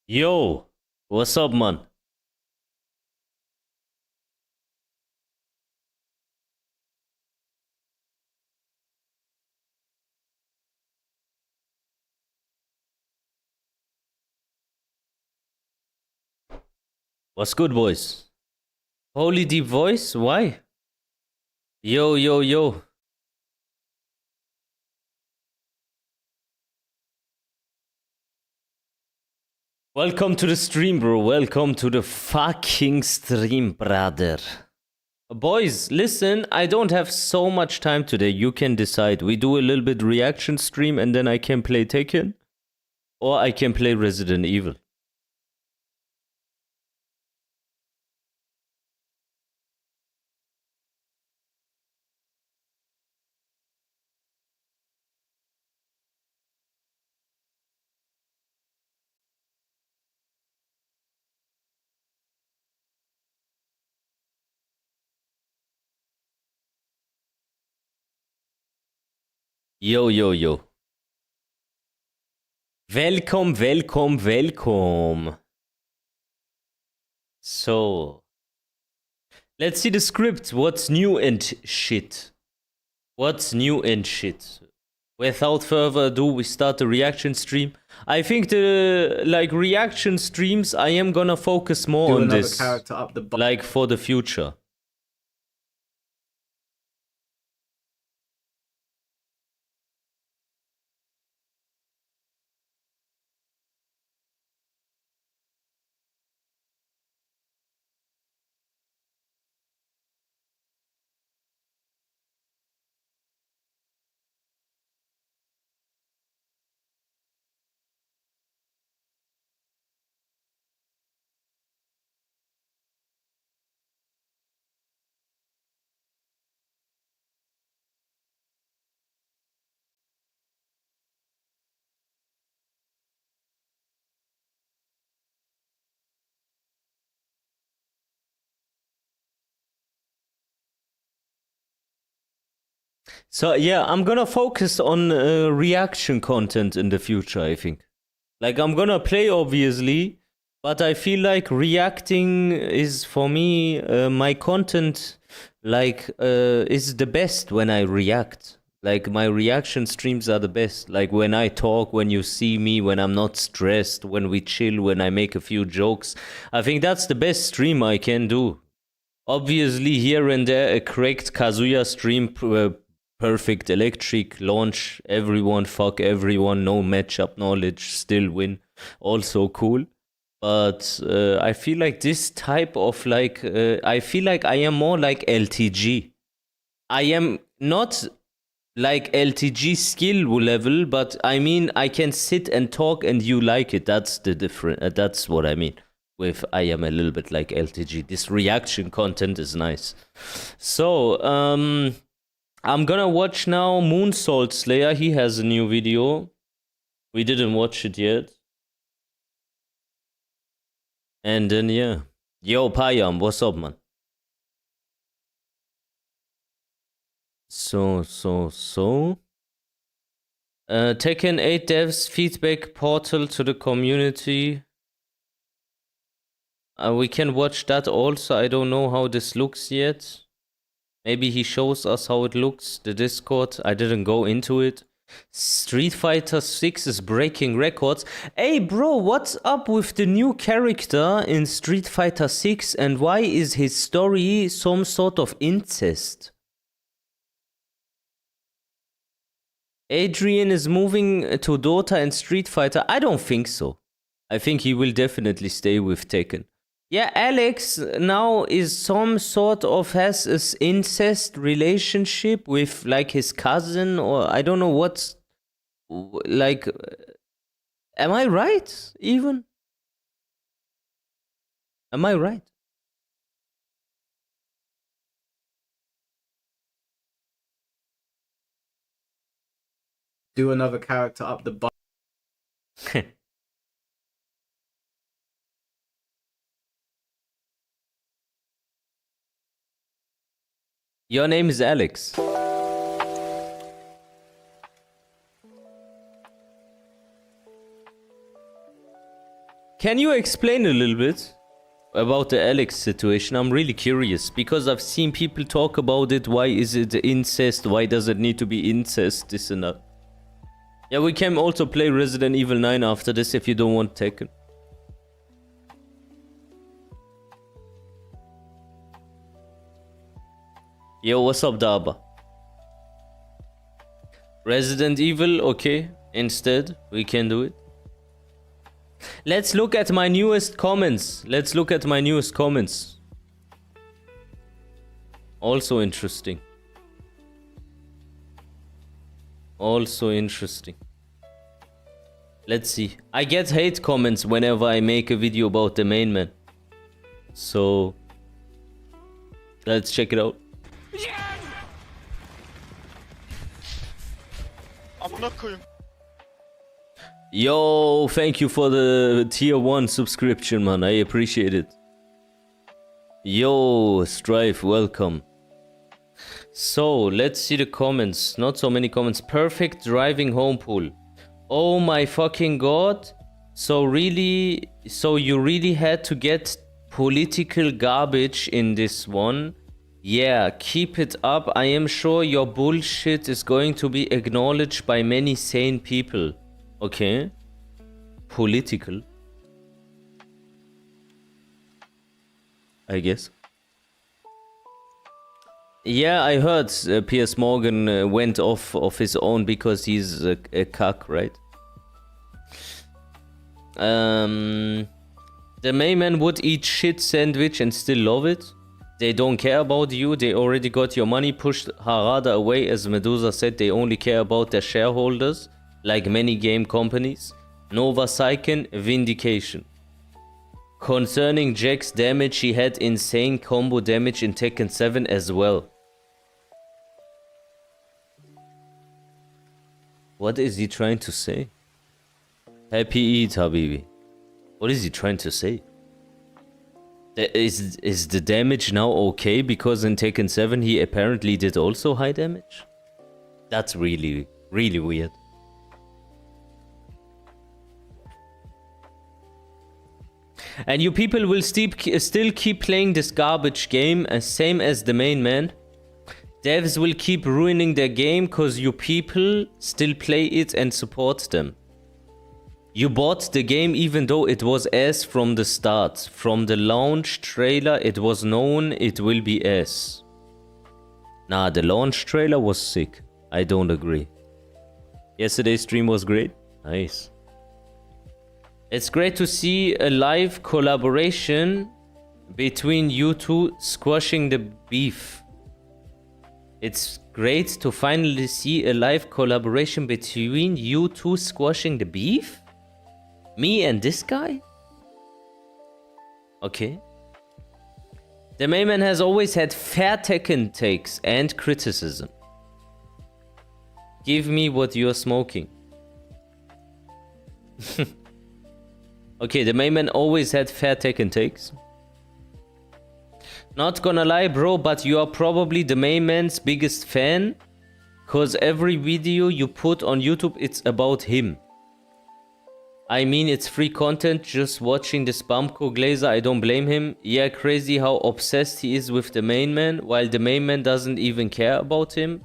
Yo, what's up, man? What's good, boys? Holy deep voice? Why? Yo, yo, yo. Welcome to the stream, bro. Welcome to the fucking stream, brother. Boys, listen, I don't have so much time today. You can decide. We do a little bit reaction stream and then I can play Tekken. Or I can play Resident Evil. Yo, yo, yo. Welcome, welcome, welcome. So, let's see the script. What's new and shit? What's new and shit? Without further ado, we start the reaction stream. I think the reaction streams, I am gonna focus more on this, character up the like for the future. So yeah, I'm gonna focus on reaction content in the future, I think. Like, I'm gonna play, obviously, but I feel like reacting is, for me, my content, is the best when I react. Like, my reaction streams are the best. Like, when I talk, when you see me, when I'm not stressed, when we chill, when I make a few jokes. I think that's the best stream I can do. Obviously, here and there, a cracked Kazuya stream, perfect electric launch, everyone, fuck everyone, no matchup knowledge, still win. Also cool. But I feel like this type of I feel like I am more like LTG. I am not like LTG skill level, but I mean, I can sit and talk and you like it. That's the different. That's what I mean with I am a little bit like LTG. This reaction content is nice. So, I'm gonna watch now Moonsault Slayer. He has a new video. We didn't watch it yet. And then, yeah. Yo, Payam, what's up, man? So. Tekken 8 devs feedback portal to the community. We can watch that also. I don't know how this looks yet. Maybe he shows us how it looks. The Discord, I didn't go into it. Street Fighter 6 is breaking records. Hey bro, what's up with the new character in Street Fighter 6 and why is his story some sort of incest? Adrian is moving to Dota and Street Fighter. I don't think so. I think he will definitely stay with Tekken. Yeah, Alex now is some sort of has this incest relationship with like his cousin, or I don't know what's like. Am I right? Even? Am I right? Do another character up the butt. Your name is Alex. Can you explain a little bit about the Alex situation? I'm really curious because I've seen people talk about it. Why is it incest? Why does it need to be incest? This and that. Yeah, we can also play Resident Evil 9 after this if you don't want Tekken. Yo, what's up, Daba? Resident Evil, okay. Instead, we can do it. Let's look at my newest comments. Let's look at my newest comments. Also interesting. Also interesting. Let's see. I get hate comments whenever I make a video about the main man. So, let's check it out. Yo, thank you for the tier 1 subscription, man. I appreciate it. Yo, Strife, welcome. So, let's see the comments. Not so many comments. Perfect driving home pool. Oh my fucking god. So you really had to get political garbage in this one. Yeah, keep it up. I am sure your bullshit is going to be acknowledged by many sane people. Okay. Political. I guess. Yeah, I heard Piers Morgan went off of his own because he's a cuck, right? The Mayman would eat shit sandwich and still love it. They don't care about you. They already got your money pushed Harada away. As Medusa said, they only care about their shareholders, like many game companies. Nova Saiken, vindication. Concerning Jack's damage, he had insane combo damage in Tekken 7 as well. What is he trying to say? Happy Eid, Habibi. What is he trying to say? Is the damage now okay because in Tekken 7 he apparently did also high damage? That's really, really weird. And you people will still keep playing this garbage game, same as the main man. Devs will keep ruining their game cause you people still play it and support them. You bought the game even though it was ass from the start. From the launch trailer it was known it will be ass. Nah, the launch trailer was sick. I don't agree. Yesterday's stream was great. Nice. It's great to see a live collaboration between you two squashing the beef. It's great to finally see a live collaboration between you two squashing the beef? Me and this guy? Okay. The Mayman has always had fair Tekken takes and criticism. Give me what you're smoking. Okay, the Mayman always had fair Tekken takes. Not gonna lie, bro, but you are probably the Mayman's biggest fan. Cause every video you put on YouTube, it's about him. I mean, it's free content, just watching the Spamco Glazer, I don't blame him. Yeah, crazy how obsessed he is with the main man, while the main man doesn't even care about him.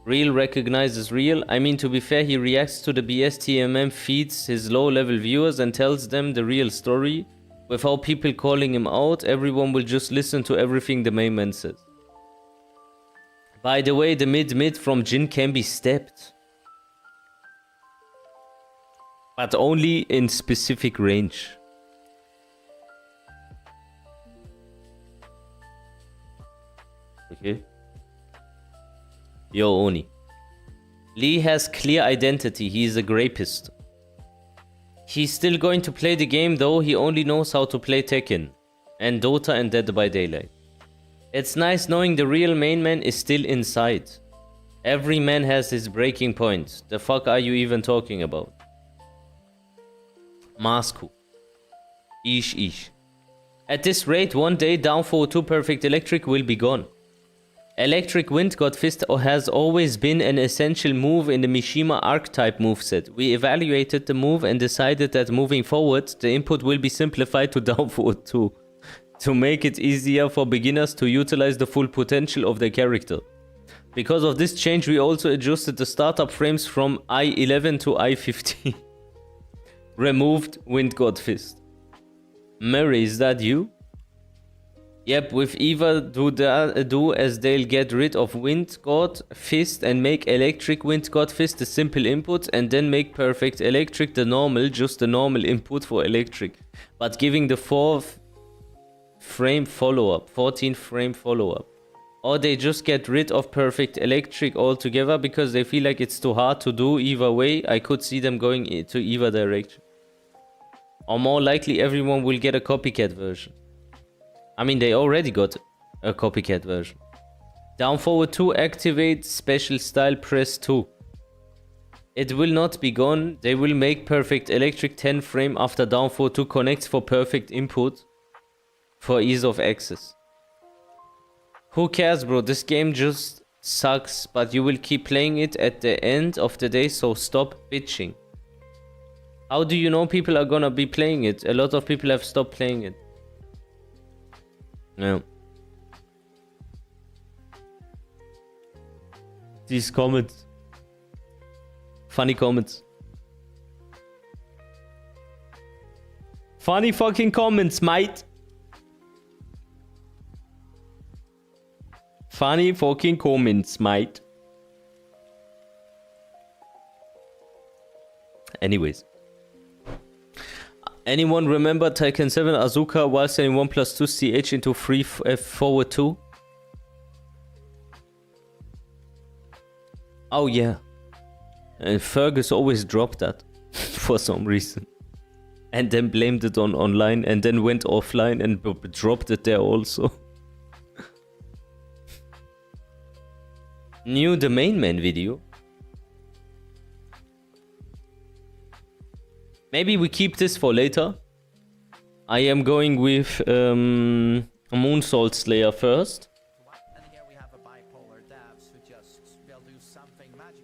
Real recognizes real. I mean, to be fair, he reacts to the BSTMM feeds his low-level viewers and tells them the real story. Without people calling him out, everyone will just listen to everything the main man says. By the way, the mid-mid from Jin can be stepped. But only in specific range. Okay. Yo, Oni. Lee has clear identity. He is a grapist. He's still going to play the game, though he only knows how to play Tekken and Dota and Dead by Daylight. It's nice knowing the real main man is still inside. Every man has his breaking point. The fuck are you even talking about? Masku. Ish. At this rate, one day Downfall 2 Perfect Electric will be gone. Electric Wind God Fist has always been an essential move in the Mishima archetype moveset. We evaluated the move and decided that moving forward, the input will be simplified to Downfall 2 to make it easier for beginners to utilize the full potential of their character. Because of this change, we also adjusted the startup frames from I11 to I15. Removed Wind God Fist. Murray, is that you? Yep, with either do as they'll get rid of Wind God Fist and make Electric Wind God Fist the simple input, and then make Perfect Electric the normal, just the normal input for Electric. But giving the 14th frame follow-up. Or they just get rid of Perfect Electric altogether because they feel like it's too hard to do either way. I could see them going to either direction. Or more likely everyone will get a copycat version. I mean, they already got a copycat version. Down forward 2, activate special style, press 2. It will not be gone. They will make Perfect Electric 10 frame after down forward 2 connects for perfect input for ease of access. Who cares, bro? This game just sucks, but you will keep playing it at the end of the day, so stop bitching. How do you know people are gonna be playing it? A lot of people have stopped playing it. No. These comments. Funny comments. Funny fucking comments, mate. Funny fucking comments, mate. Anyways. Anyone remember Tekken 7 Azuka while saying 1+2 CH into free forward 2? Oh yeah. And Fergus always dropped that for some reason. And then blamed it on online and then went offline and dropped it there also. New the main man video. Maybe we keep this for later. I am going with Moonsault Slayer first. And here we have a bipolar devs who just will do something magic.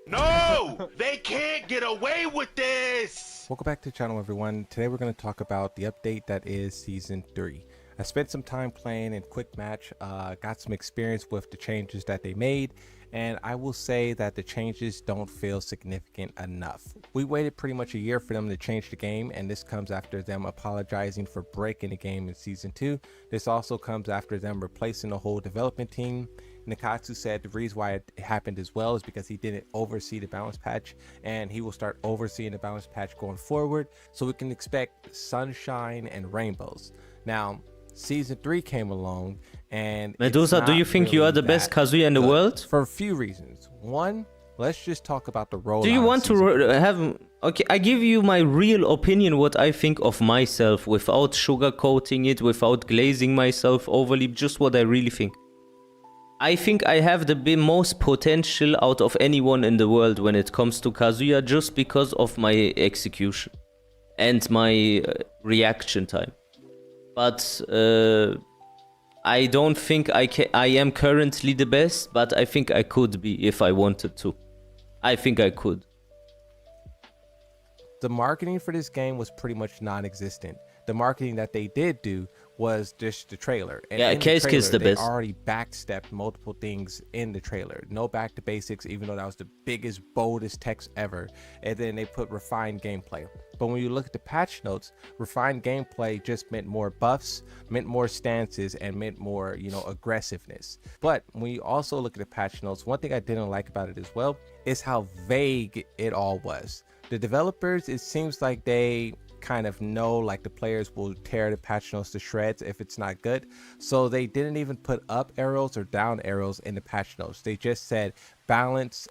No! They can't get away with this! Welcome back to the channel, everyone. Today we're going to talk about the update that is Season 3. I spent some time playing in Quick Match, got some experience with the changes that they made, and I will say that the changes don't feel significant enough. We waited pretty much a year for them to change the game, and this comes after them apologizing for breaking the game in Season 2. This also comes after them replacing the whole development team. Nakatsu said the reason why it happened as well is because he didn't oversee the balance patch, and he will start overseeing the balance patch going forward, so we can expect sunshine and rainbows. Now, Season 3 came along, and Medusa, do you think you are the best Kazuya in the world? For a few reasons. One, let's just talk about the rollout. Do you want to have... Okay, I give you my real opinion, what I think of myself, without sugarcoating it, without glazing myself overly, just what I really think. I think I have the most potential out of anyone in the world when it comes to Kazuya, just because of my execution and my reaction time. But I don't think I am currently the best, but I think I could be if I wanted to. I think I could. The marketing for this game was pretty much non-existent. The marketing that they did do was just the trailer. And yeah, Case Kiss the best. They already backstepped multiple things in the trailer. No back to basics, even though that was the biggest, boldest text ever. And then they put refined gameplay. But when you look at the patch notes, refined gameplay just meant more buffs, meant more stances, and meant more, aggressiveness. But when you also look at the patch notes, one thing I didn't like about it as well is how vague it all was. The developers, it seems like they kind of know like the players will tear the patch notes to shreds if it's not good, so they didn't even put up arrows or down arrows in the patch notes. They just said balance,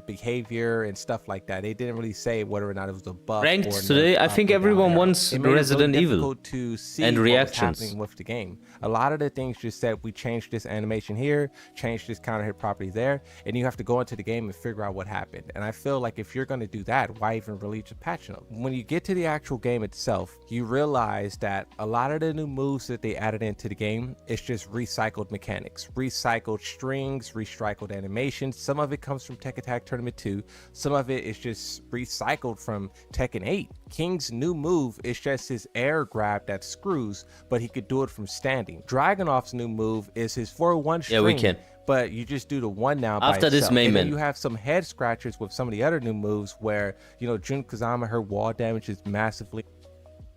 behavior and stuff like that. They didn't really say whether or not it was a buff Ranked or today, I think everyone wants Resident Evil difficult to see and what was reactions. happening with the game. A lot of the things just said we changed this animation here, changed this counter hit property there, and you have to go into the game and figure out what happened. And I feel like if you're going to do that, why even release a patch note? When you get to the actual game itself, you realize that a lot of the new moves that they added into the game is just recycled mechanics, recycled strings, recycled animations. Some of it comes from Tekken Tag Tournament 2. Some of it is just recycled from Tekken 8. King's new move is just his air grab that screws, but he could do it from standing. Dragunov's new move is his 4-1 string. Yeah, we can. But you just do the one now After by this itself. main And then man. you have some head scratchers with some of the other new moves where, Jun Kazama, her wall damage is massively.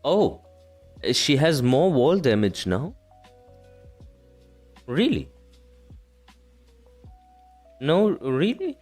Oh, she has more wall damage now? Really? No, really?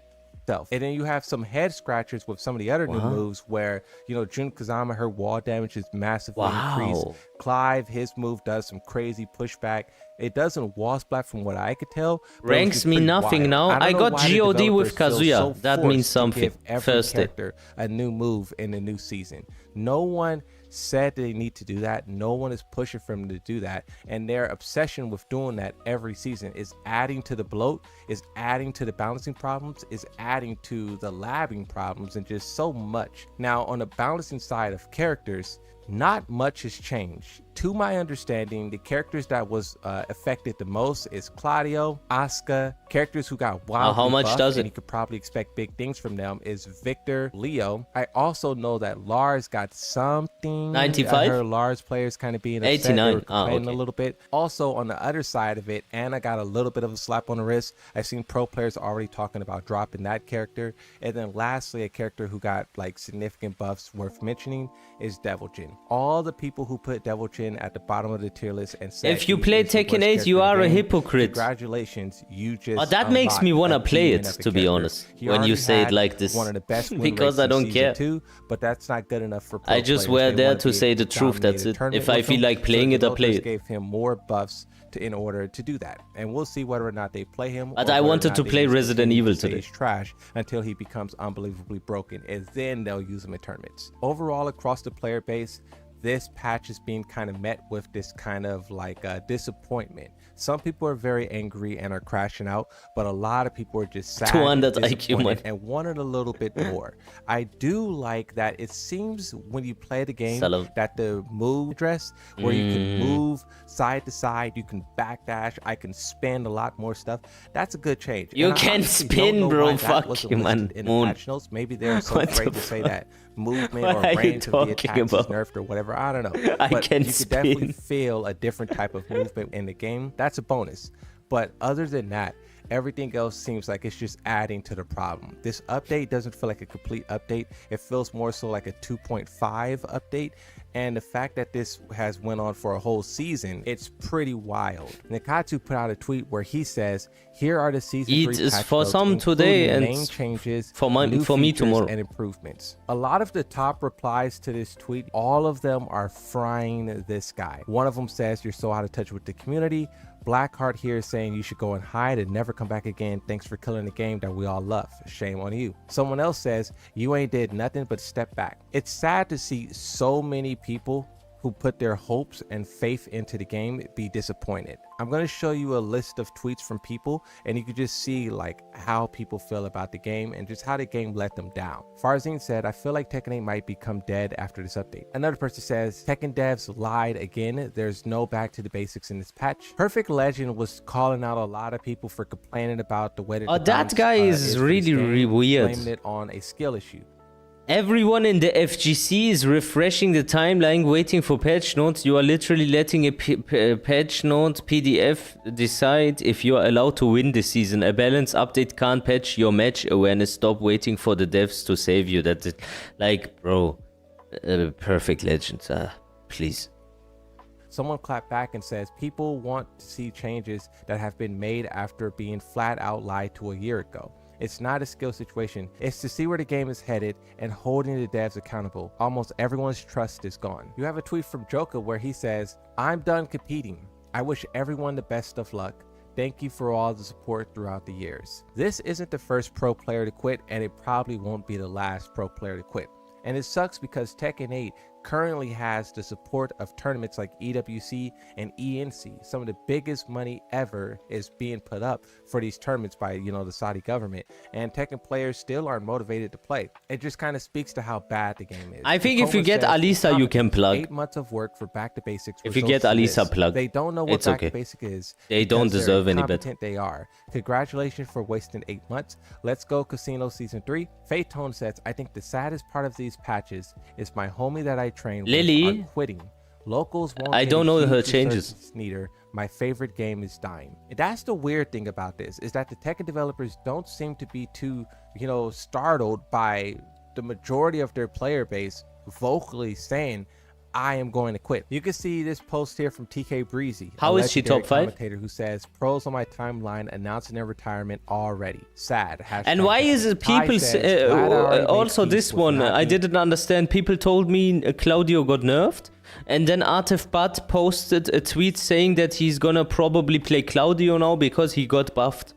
And then you have some head scratchers with some of the other new Wow. moves where, Jun Kazama, her wall damage is massively Wow. increased. Clive, his move does some crazy pushback. It doesn't wall splat from what I could tell. but it was Ranks just me pretty nothing wild. now. don't I know got why the GOD with developers feel Kazuya. so That means forced to something. give every First day. character a new move in the new season. No one said they need to do that. No one is pushing for them to do that. And their obsession with doing that every season is adding to the bloat, is adding to the balancing problems, is adding to the labbing problems, and just so much. Now, on the balancing side of characters, not much has changed. To my understanding, the characters that was affected the most is Claudio, Asuka. Characters who got wild. how much does and it? you could probably expect big things from them is Victor, Leo. I also know that Lars got something. 95? I heard Lars players kind of being upset. 89. They were complaining Okay. a little bit. Also, on the other side of it, Anna got a little bit of a slap on the wrist. I've seen pro players already talking about dropping that character. And then lastly, a character who got like significant buffs worth mentioning is Devil Jin. All the people who put Devil Jin at the bottom of the tier list and said If you he play is the Tekken worst 8, you character in are the a game, hypocrite. Congratulations, you just. Oh, that makes me unlocked wanna a play demon it, of a to be character. honest, He when you already say it had like this. one of the best win Because rates I in don't season care. 2, but that's not good enough for pro I just players. were They there wanna to be say able the to truth, dominate that's a it. tournament If I with feel them, like playing so it, I play developers it. gave him more buffs in order to do that, and we'll see whether or not they play him. But or I whether or wanted not to they play just Resident continue Evil to say today. he's trash until he becomes unbelievably broken, and then they'll use him in tournaments. Overall, across the player base, this patch is being kind of met with this kind of like disappointment. Some people are very angry and are crashing out, but a lot of people are just sad, 200 IQ, disappointed, man. and wanted a little bit more. I do like that it seems when you play the game Salute. that the move address where you can move side to side, you can backdash, I can spin a lot more stuff. That's a good change. You And I can honestly don't spin, know bro. why that Fuck wasn't you, man. listed in the Moon. patch notes. Maybe they're so What the afraid to say fuck? that movement What or are you range of the talking attacks is about? nerfed or whatever. I don't know. I But can you could definitely spin. feel a different type of movement in the game. That's a bonus. But other than that, everything else seems like it's just adding to the problem. This update doesn't feel like a complete update. It feels more so like a 2.5 update. And the fact that this has went on for a whole season, it's pretty wild. Nikatsu put out a tweet where he says, here are the season It 3 is patch for notes, some today including and main changes, for my- new for me features, tomorrow. and improvements. A lot of the top replies to this tweet, all of them are frying this guy. One of them says, you're so out of touch with the community. Blackheart here is saying you should go and hide and never come back again. Thanks for killing the game that we all love. Shame on you. Someone else says you ain't did nothing but step back. It's sad to see so many people who put their hopes and faith into the game be disappointed. I'm going to show you a list of tweets from people, and you can just see like how people feel about the game and just how the game let them down. Farzine said, I feel like Tekken 8 might become dead after this update. Another person says, Tekken devs lied again. There's no back to the basics in this patch. Perfect Legend was calling out a lot of people for complaining about the way that Oh, the that balance, guy is for this really, game, really weird. blaming it on a skill issue. Everyone in the FGC is refreshing the timeline, waiting for patch notes. You are literally letting a patch note PDF decide if you are allowed to win this season. A balance update can't patch your match awareness. Stop waiting for the devs to save you. That's it. Like, bro, Perfect Legend, please. Someone clapped back and says, people want to see changes that have been made after being flat out lied to a year ago. It's not a skill situation. It's to see where the game is headed and holding the devs accountable. Almost everyone's trust is gone. You have a tweet from Joker where he says, I'm done competing. I wish everyone the best of luck. Thank you for all the support throughout the years. This isn't the first pro player to quit, and it probably won't be the last pro player to quit. And it sucks because Tekken 8 currently has the support of tournaments like EWC and ENC. Some of the biggest money ever is being put up for these tournaments by, the Saudi government, and Tekken players still aren't motivated to play. It just kind of speaks to how bad the game is. I think if Tacoma you get says, Alisa, you can plug. 8 months of work for Back to Basics. If you results get in Alisa, this. plug. They don't know what It's Back okay. to Basic is. They don't because deserve they're any better. competent they are. Congratulations for wasting 8 months. Let's go Casino Season 3. Phaeton says, I think the saddest part of these patches is my homie that I train with Lily? are quitting. Locals won't I get don't a know huge her changes. resurgence neither. My favorite game is dying. And that's the weird thing about this, is that the Tekken developers don't seem to be too, startled by the majority of their player base vocally saying, I am going to quit. You can see this post here from TK Breezy. How a is she legendary top 5? commentator who says, pros on my timeline announcing their retirement already. Sad. And why is it people also this one? I didn't understand. People told me Claudio got nerfed, and then Artif Bat posted a tweet saying that he's gonna probably play Claudio now because he got buffed.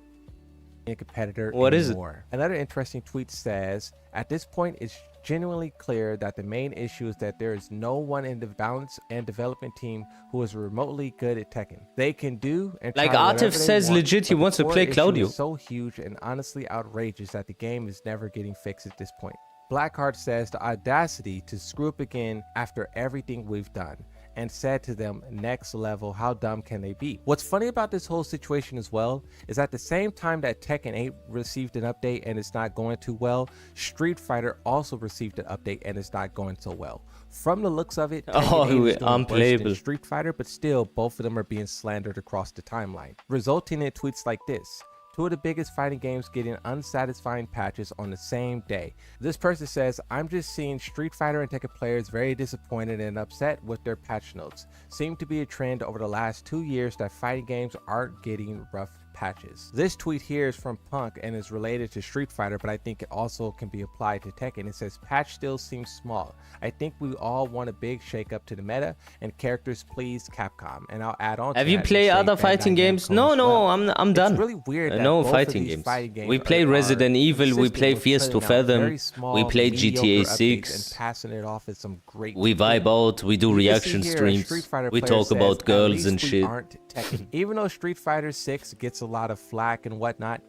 A competitor What is it? anymore. Another interesting tweet says, at this point it's genuinely clear that the main issue is that there is no one in the balance and development team who is remotely good at Tekken. They can do and Like try Artif whatever they says want, legit he but the wants to core play issue Claudio. is so huge and honestly outrageous that the game is never getting fixed at this point. Blackheart says the audacity to screw up again after everything we've done, and said to them, next level, how dumb can they be? What's funny about this whole situation as well is at the same time that Tekken 8 received an update and it's not going too well, Street Fighter also received an update and it's not going so well. From the looks of it, Tekken 8 is doing worse unplayable. than Street Fighter, but still both of them are being slandered across the timeline, resulting in tweets like this. Two of the biggest fighting games getting unsatisfying patches on the same day. This person says, I'm just seeing Street Fighter and Tekken players very disappointed and upset with their patch notes. Seem to be a trend over the last 2 years that fighting games aren't getting rough patches. This tweet here is from Punk and is related to Street Fighter, but I think it also can be applied to Tekken. It says, patch still seems small. I think we all want a big shake up to the meta and characters please Capcom. And I'll add on to Have you that and played say other Bandai fighting games? Namco No, as no, well. I'm done. It's really weird that No both of fighting these games. fighting games We play are Resident Evil, we consistent play with Fierce to putting out Fathom, very small, we play mediocre GTA updates 6. and passing it off as some great We thing. vibe out, we do You can see reaction here a streams, Street Fighter we player talk says, about "At girls least and we shit. aren't Tekken." Even though Street Fighter 6 gets a lot of flack and whatnot,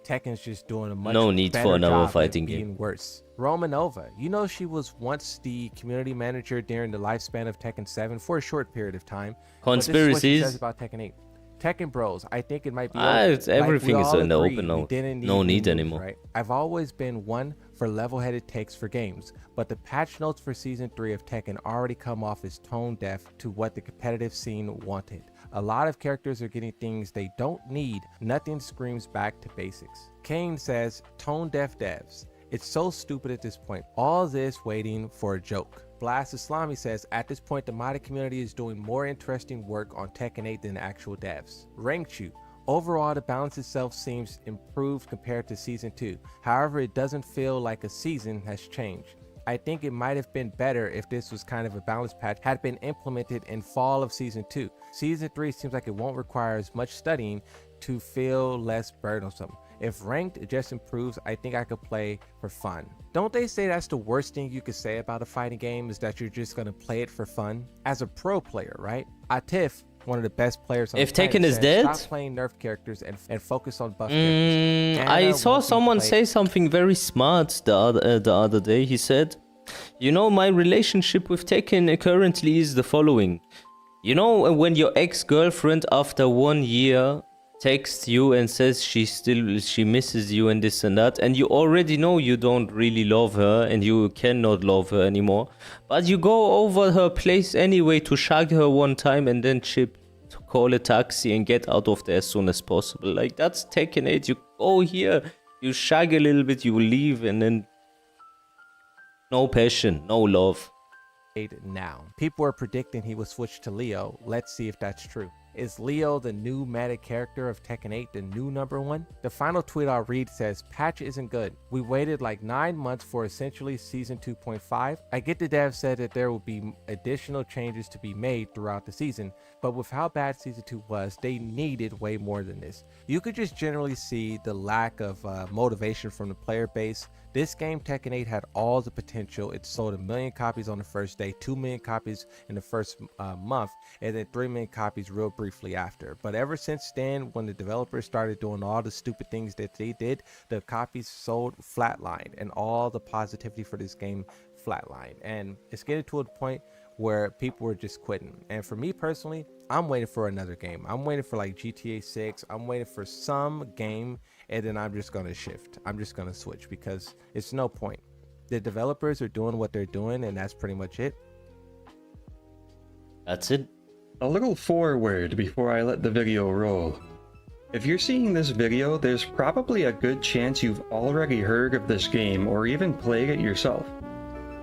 Tekken's just doing a much No need better for another job at fighting being game. worse. Romanova, she was once the community manager during the lifespan of Tekken 7 for a short period of time. But this is what she Conspiracies. says about Tekken 8. Tekken Bros, I think it might be Everything is in the agree, open we now. didn't No new need moves, anymore. right? I've always been one for level-headed takes for games, but the patch notes for Season 3 of Tekken already come off as tone-deaf to what the competitive scene wanted. A lot of characters are getting things they don't need. Nothing screams back to basics. Kane says, tone-deaf devs. It's so stupid at this point. All this waiting for a joke. Blast Islami says, at this point, the modded community is doing more interesting work on Tekken 8 than the actual devs. Rankchu. Overall, the balance itself seems improved compared to Season 2. However, it doesn't feel like a season has changed. I think it might have been better if this was kind of a balance patch had been implemented in fall of Season 2. Season 3 seems like it won't require as much studying to feel less burdensome. If ranked just improves, I think I could play for fun. Don't they say that's the worst thing you could say about a fighting game is that you're just going to play it for fun? As a pro player, right? Atif, one of the best players on If the planet, Tekken is said, dead? stop playing nerf characters and focus on buff characters. I Anna saw won't be someone played- say something very smart the other day. He said, my relationship with Tekken currently is the following. When your ex-girlfriend after 1 year texts you and says she misses you and this and that, and you already know you don't really love her and you cannot love her anymore, but you go over her place anyway to shag her one time and then chip to call a taxi and get out of there as soon as possible. Like, that's Tekken 8. You go here, you shag a little bit, you leave, and then no passion, no love. now. People are predicting he will switch to Leo. Let's see if that's true. Is Leo the new meta character of Tekken 8, the new number one? The final tweet I'll read says, patch isn't good. We waited like 9 months for essentially season 2.5. I get the dev said that there will be additional changes to be made throughout the season, but with how bad season 2 was, they needed way more than this. You could just generally see the lack of motivation from the player base. This game, Tekken 8, had all the potential. It sold 1 million copies on the first day, 2 million copies in the first month, and then 3 million copies real briefly after. But ever since then, when the developers started doing all the stupid things that they did, the copies sold flatlined, and all the positivity for this game flatlined. And it's getting to a point where people were just quitting. And for me personally, I'm waiting for another game. I'm waiting for like GTA 6. I'm waiting for some game, and then I'm just going to shift. I'm just going to switch because it's no point. The developers are doing what they're doing, and that's pretty much it. That's it. A little forward before I let the video roll. If you're seeing this video, there's probably a good chance you've already heard of this game or even played it yourself.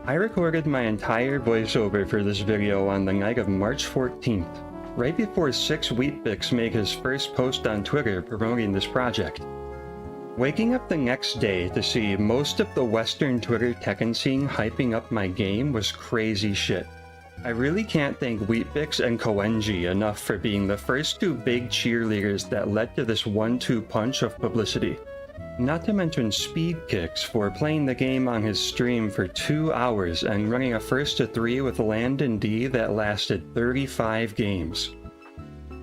I recorded my entire voiceover for this video on the night of March 14th, right before 6Wheatbix made his first post on Twitter promoting this project. Waking up the next day to see most of the Western Twitter Tekken scene hyping up my game was crazy shit. I really can't thank Wheatbix and Koenji enough for being the first two big cheerleaders that led to this 1-2 punch of publicity. Not to mention Speedkicks for playing the game on his stream for 2 hours and running a first to 3 with Landon D that lasted 35 games.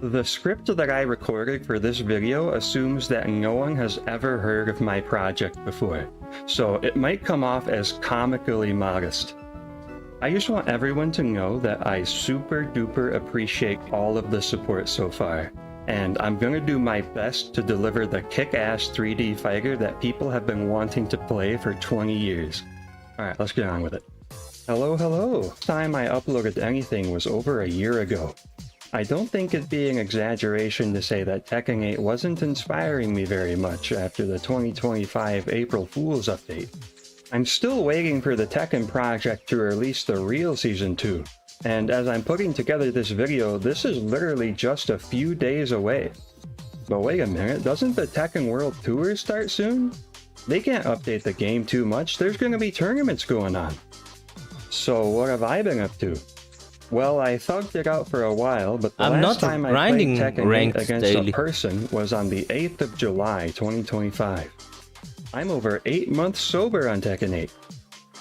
The script that I recorded for this video assumes that no one has ever heard of my project before, so it might come off as comically modest. I just want everyone to know that I super duper appreciate all of the support so far, and I'm gonna do my best to deliver the kick-ass 3D fighter that people have been wanting to play for 20 years. Alright, let's get on with it. Hello. Last time I uploaded anything was over a year ago. I don't think it'd be an exaggeration to say that Tekken 8 wasn't inspiring me very much after the 2025 April Fool's update. I'm still waiting for the Tekken project to release the real Season 2, and as I'm putting together this video, this is literally just a few days away. But wait a minute, doesn't the Tekken World Tour start soon? They can't update the game too much, there's gonna be tournaments going on. So what have I been up to? Well, I thugged it out for a while, but the last time I played Tekken 8 against daily. a person was on the 8th of July, 2025. I'm over 8 months sober on Tekken 8.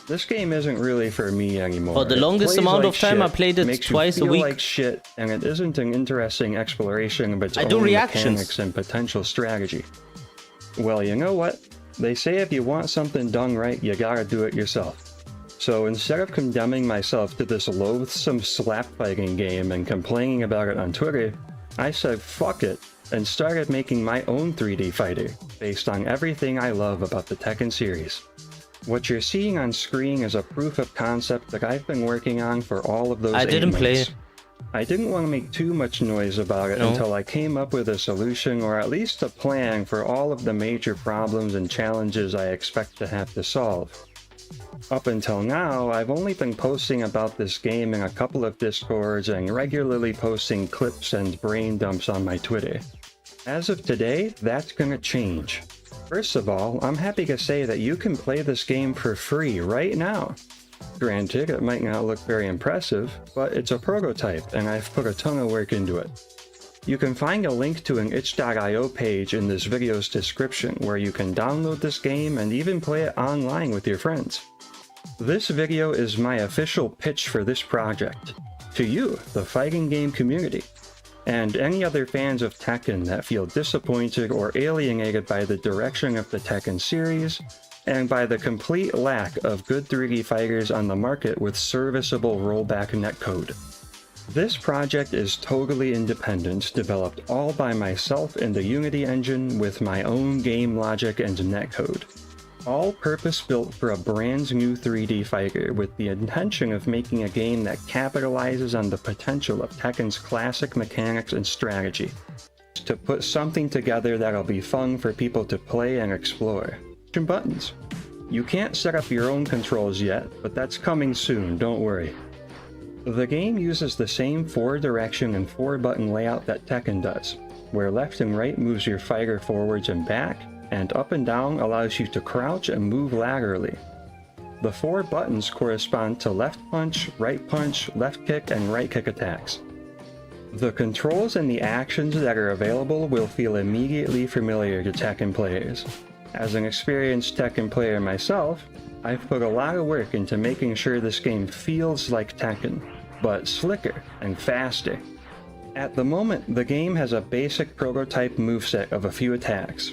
This game isn't really for me anymore. For the longest amount of time, I played it makes twice you a feel week. like shit, and it isn't an interesting exploration of its I own do reactions. mechanics and potential strategy. Well, you know what? They say if you want something done right, you gotta do it yourself. So instead of condemning myself to this loathsome slap fighting game and complaining about it on Twitter, I said fuck it and started making my own 3D fighter based on everything I love about the Tekken series. What you're seeing on screen is a proof of concept that I've been working on for all of those 8 I didn't months. play. I didn't want to make too much noise about it until I came up with a solution or at least a plan for all of the major problems and challenges I expect to have to solve. Up until now, I've only been posting about this game in a couple of Discords and regularly posting clips and brain dumps on my Twitter. As of today, that's gonna change. First of all, I'm happy to say that you can play this game for free right now. Granted, it might not look very impressive, but it's a prototype and I've put a ton of work into it. You can find a link to an itch.io page in this video's description where you can download this game and even play it online with your friends. This video is my official pitch for this project. To you, the fighting game community, and any other fans of Tekken that feel disappointed or alienated by the direction of the Tekken series, and by the complete lack of good 3D fighters on the market with serviceable rollback netcode. This project is totally independent, developed all by myself in the Unity engine with my own game logic and netcode. All purpose-built for a brand new 3D fighter with the intention of making a game that capitalizes on the potential of Tekken's classic mechanics and strategy. To put something together that'll be fun for people to play and explore. Buttons. You can't set up your own controls yet, but that's coming soon, don't worry. The game uses the same 4-direction and 4-button layout that Tekken does, where left and right moves your fighter forwards and back, and up and down allows you to crouch and move laterally. The 4 buttons correspond to left punch, left kick, and right kick attacks. The controls and the actions that are available will feel immediately familiar to Tekken players. As an experienced Tekken player myself, I've put a lot of work into making sure this game feels like Tekken, but slicker and faster. At the moment, the game has a basic prototype moveset of a few attacks.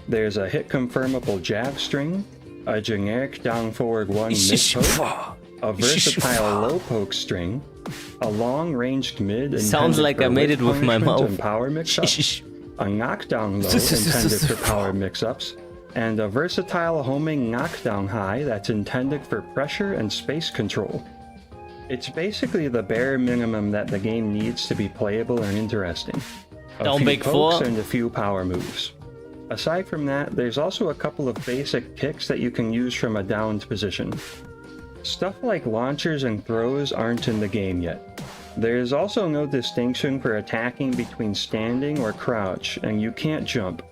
There's a hit-confirmable jab string, a generic down-forward 1 mid-poke, a versatile low-poke string, a long-ranged mid Sounds intended like for I made it whip with my punishment mouth. and power mix-ups, a knockdown low intended for power mix-ups, and a versatile homing knockdown high that's intended for pressure and space control. It's basically the bare minimum that the game needs to be playable and interesting. A Down few big pokes four. and a few power moves. Aside from that, there's also a couple of basic kicks that you can use from a downed position. Stuff like launchers and throws aren't in the game yet. There is also no distinction for attacking between standing or crouch, and you can't jump.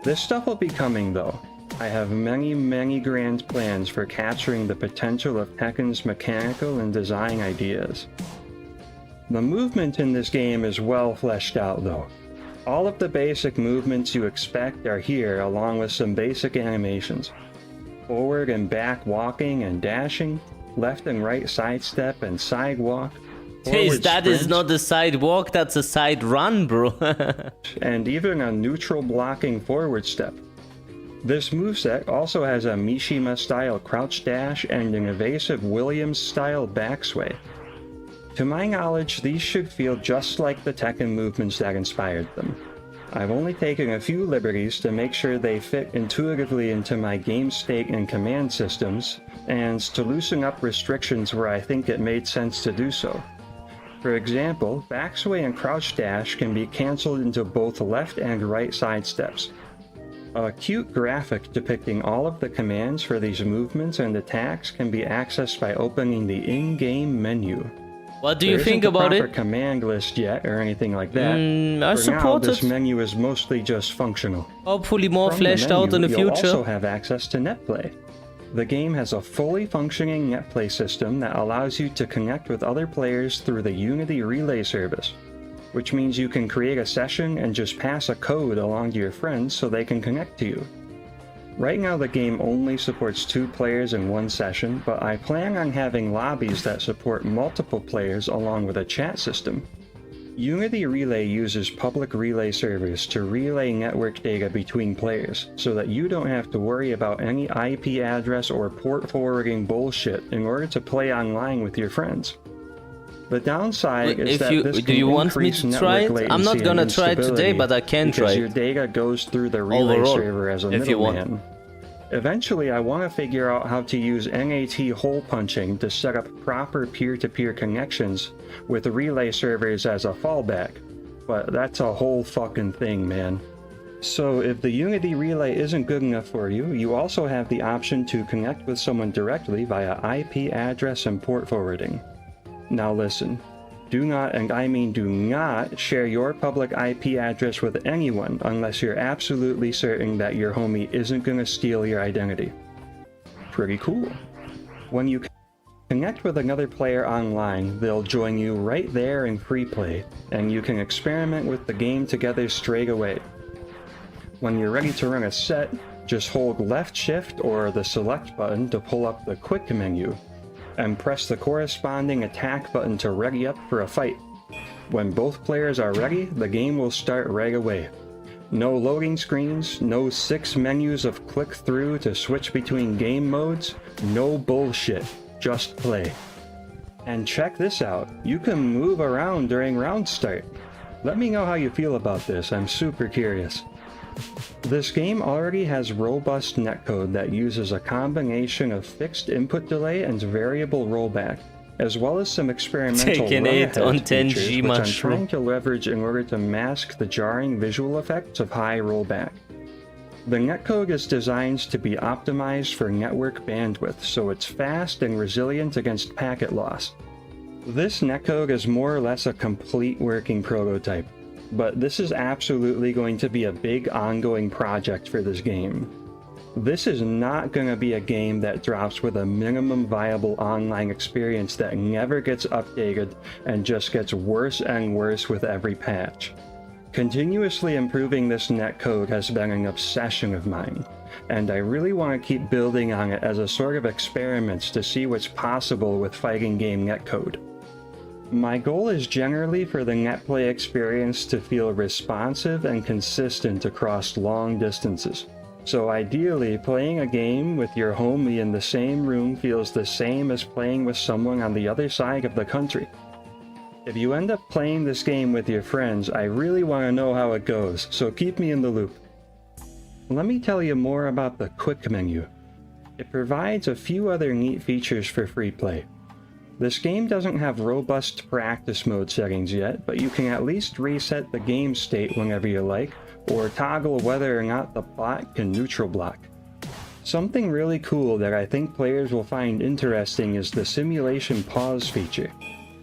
This stuff will be coming though. I have many grand plans for capturing the potential of Tekken's mechanical and design ideas. The movement in this game is well fleshed out though. All of the basic movements you expect are here along with some basic animations. Forward and back walking and dashing, left and right sidestep and sidewalk, forward That is sprint, not a sidewalk, that's a side run, bro. and even a neutral blocking forward step. This moveset also has a Mishima-style crouch dash and an evasive Williams-style backsway. To my knowledge, these should feel just like the Tekken movements that inspired them. I've only taken a few liberties to make sure they fit intuitively into my game state and command systems, and to loosen up restrictions where I think it made sense to do so. For example, backsway and crouch dash can be cancelled into both left and right side steps. A cute graphic depicting all of the commands for these movements and attacks can be accessed by opening the in-game menu. What do you There think isn't a about proper it? command list yet or anything like that. I For now, support this it. menu is mostly just functional. Hopefully more From fleshed out in the menu, you'll future. also have access to netplay. The game has a fully functioning netplay system that allows you to connect with other players through the Unity Relay service, which means you can create a session and just pass a code along to your friends so they can connect to you. Right now the game only supports 2 players in one session, but I plan on having lobbies that support multiple players along with a chat system. Unity Relay uses public relay servers to relay network data between players, so that you don't have to worry about any IP address or port forwarding bullshit in order to play online with your friends. The downside is that this do can you want me increase to try network it? I'm not latency gonna and try it today, instability but I can because try your it. data goes through the relay Overall, server as a if you want. middleman. Eventually, I want to figure out how to use NAT hole punching to set up proper peer-to-peer connections with relay servers as a fallback, but that's a whole fucking thing, man. So if the Unity Relay isn't good enough for you, you also have the option to connect with someone directly via IP address and port forwarding. Now listen, do not, and I mean do not, share your public IP address with anyone unless you're absolutely certain that your homie isn't gonna steal your identity. Pretty cool. When you connect with another player online, they'll join you right there in free play, and you can experiment with the game together straight away. When you're ready to run a set, just hold left shift or the select button to pull up the quick menu, and press the corresponding attack button to ready up for a fight. When both players are ready, the game will start right away. No loading screens, no 6 menus of click through to switch between game modes, no bullshit, just play. And check this out, you can move around during round start. Let me know how you feel about this, I'm super curious. This game already has robust netcode that uses a combination of fixed input delay and variable rollback, as well as some experimental Tekken 8 on run-ahead 10G features, which I'm mushroom. trying to leverage in order to mask the jarring visual effects of high rollback. The netcode is designed to be optimized for network bandwidth, so it's fast and resilient against packet loss. This netcode is more or less a complete working prototype, but this is absolutely going to be a big ongoing project for this game. This is not going to be a game that drops with a minimum viable online experience that never gets updated and just gets worse and worse with every patch. Continuously improving this netcode has been an obsession of mine, and I really want to keep building on it as a sort of experiment to see what's possible with fighting game netcode. My goal is generally for the netplay experience to feel responsive and consistent across long distances. So ideally, playing a game with your homie in the same room feels the same as playing with someone on the other side of the country. If you end up playing this game with your friends, I really want to know how it goes, so keep me in the loop. Let me tell you more about the quick menu. It provides a few other neat features for free play. This game doesn't have robust practice mode settings yet, but you can at least reset the game state whenever you like, or toggle whether or not the bot can neutral block. Something really cool that I think players will find interesting is the simulation pause feature.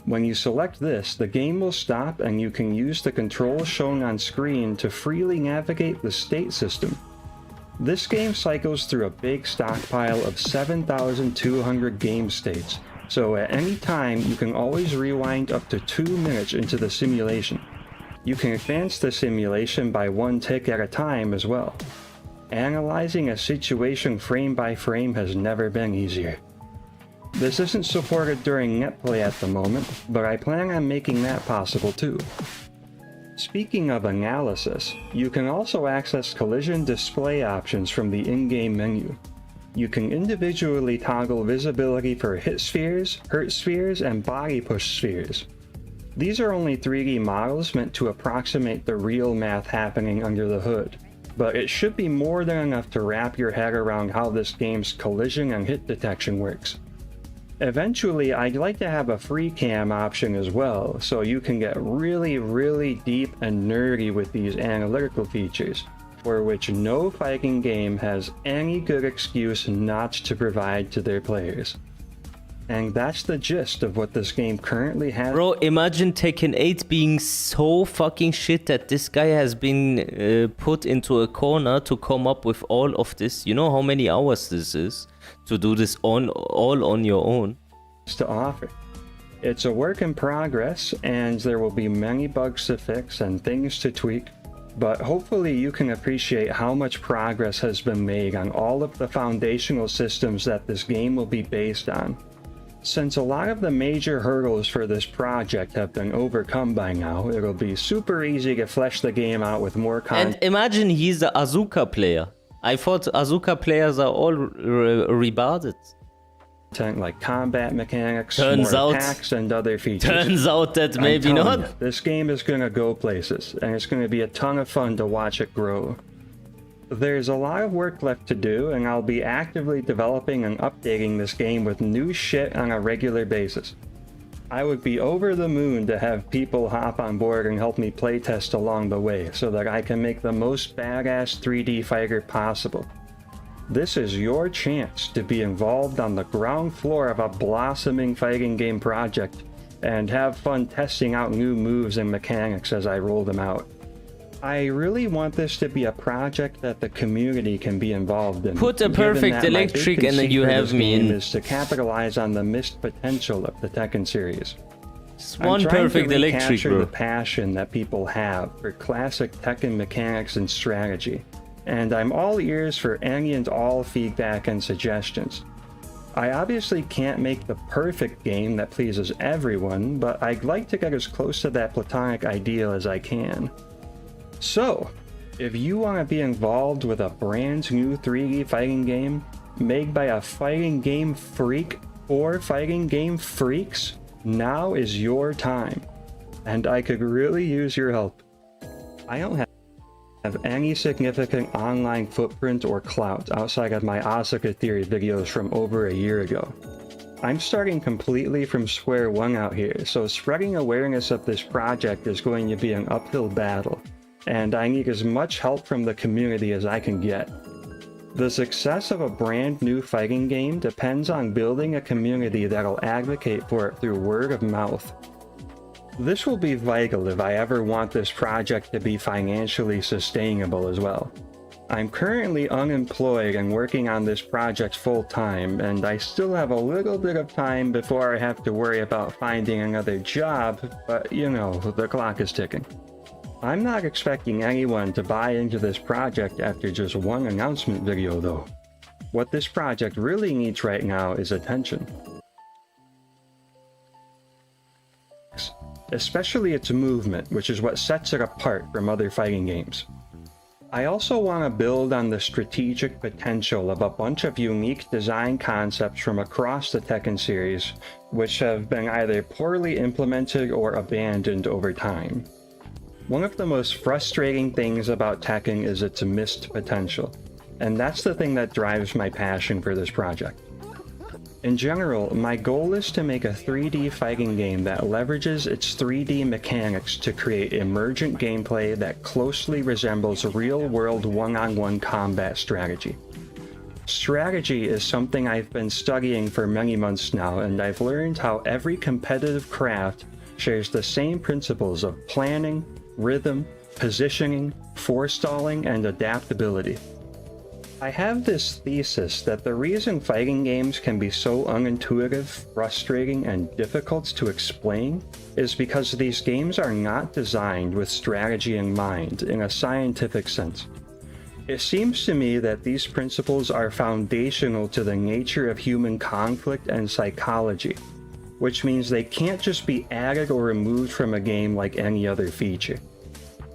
When you select this, the game will stop and you can use the controls shown on screen to freely navigate the state system. This game cycles through a big stockpile of 7,200 game states, so at any time you can always rewind up to 2 minutes into the simulation. You can advance the simulation by one tick at a time as well. Analyzing a situation frame by frame has never been easier. This isn't supported during netplay at the moment, but I plan on making that possible too. Speaking of analysis, you can also access collision display options from the in-game menu. You can individually toggle visibility for hit spheres, hurt spheres, and body push spheres. These are only 3D models meant to approximate the real math happening under the hood, but it should be more than enough to wrap your head around how this game's collision and hit detection works. Eventually, I'd like to have a free cam option as well, so you can get really deep and nerdy with these analytical features, for which no fighting game has any good excuse not to provide to their players. And that's the gist of what this game currently has. Bro, imagine Tekken 8 being so fucking shit that this guy has been put into a corner to come up with all of this. You know how many hours this is to do this all on your own? To offer. It's a work in progress, and there will be many bugs to fix and things to tweak, but hopefully you can appreciate how much progress has been made on all of the foundational systems that this game will be based on. Since a lot of the major hurdles for this project have been overcome by now, it'll be super easy to flesh the game out with more content. And imagine he's the Azuka player. I thought Azuka players are all retarded. Like combat mechanics, Turns more out- attacks, and other features. Turns out that maybe I'm telling not. you, this game is gonna go places, and it's gonna be a ton of fun to watch it grow. There's a lot of work left to do, and I'll be actively developing and updating this game with new shit on a regular basis. I would be over the moon to have people hop on board and help me playtest along the way, so that I can make the most badass 3D fighter possible. This is your chance to be involved on the ground floor of a blossoming fighting game project, and have fun testing out new moves and mechanics as I roll them out. I really want this to be a project that the community can be involved in. Put a given perfect that my big electric and then conceit you for have this me game in. is to capitalize on the missed potential of the Tekken series. It's I'm one trying perfect to electric, recapture bro. the passion that people have for classic Tekken mechanics and strategy, and I'm all ears for any and all feedback and suggestions. I obviously can't make the perfect game that pleases everyone, but I'd like to get as close to that platonic ideal as I can. So, if you want to be involved with a brand new 3D fighting game made by a fighting game freak or fighting game freaks, now is your time, and I could really use your help. I don't have any significant online footprint or clout outside of my Asuka Theory videos from over a year ago. I'm starting completely from square one out here, so spreading awareness of this project is going to be an uphill battle, and I need as much help from the community as I can get. The success of a brand new fighting game depends on building a community that'll advocate for it through word of mouth. This will be vital if I ever want this project to be financially sustainable as well. I'm currently unemployed and working on this project full-time, and I still have a little bit of time before I have to worry about finding another job, but you know, the clock is ticking. I'm not expecting anyone to buy into this project after just one announcement video though. What this project really needs right now is attention. Especially its movement, which is what sets it apart from other fighting games. I also want to build on the strategic potential of a bunch of unique design concepts from across the Tekken series, which have been either poorly implemented or abandoned over time. One of the most frustrating things about Tekken is its missed potential, and that's the thing that drives my passion for this project. In general, my goal is to make a 3D fighting game that leverages its 3D mechanics to create emergent gameplay that closely resembles real-world one-on-one combat strategy. Strategy is something I've been studying for many months now, and I've learned how every competitive craft shares the same principles of planning, rhythm, positioning, forestalling, and adaptability. I have this thesis that the reason fighting games can be so unintuitive, frustrating, and difficult to explain is because these games are not designed with strategy in mind in a scientific sense. It seems to me that these principles are foundational to the nature of human conflict and psychology, which means they can't just be added or removed from a game like any other feature.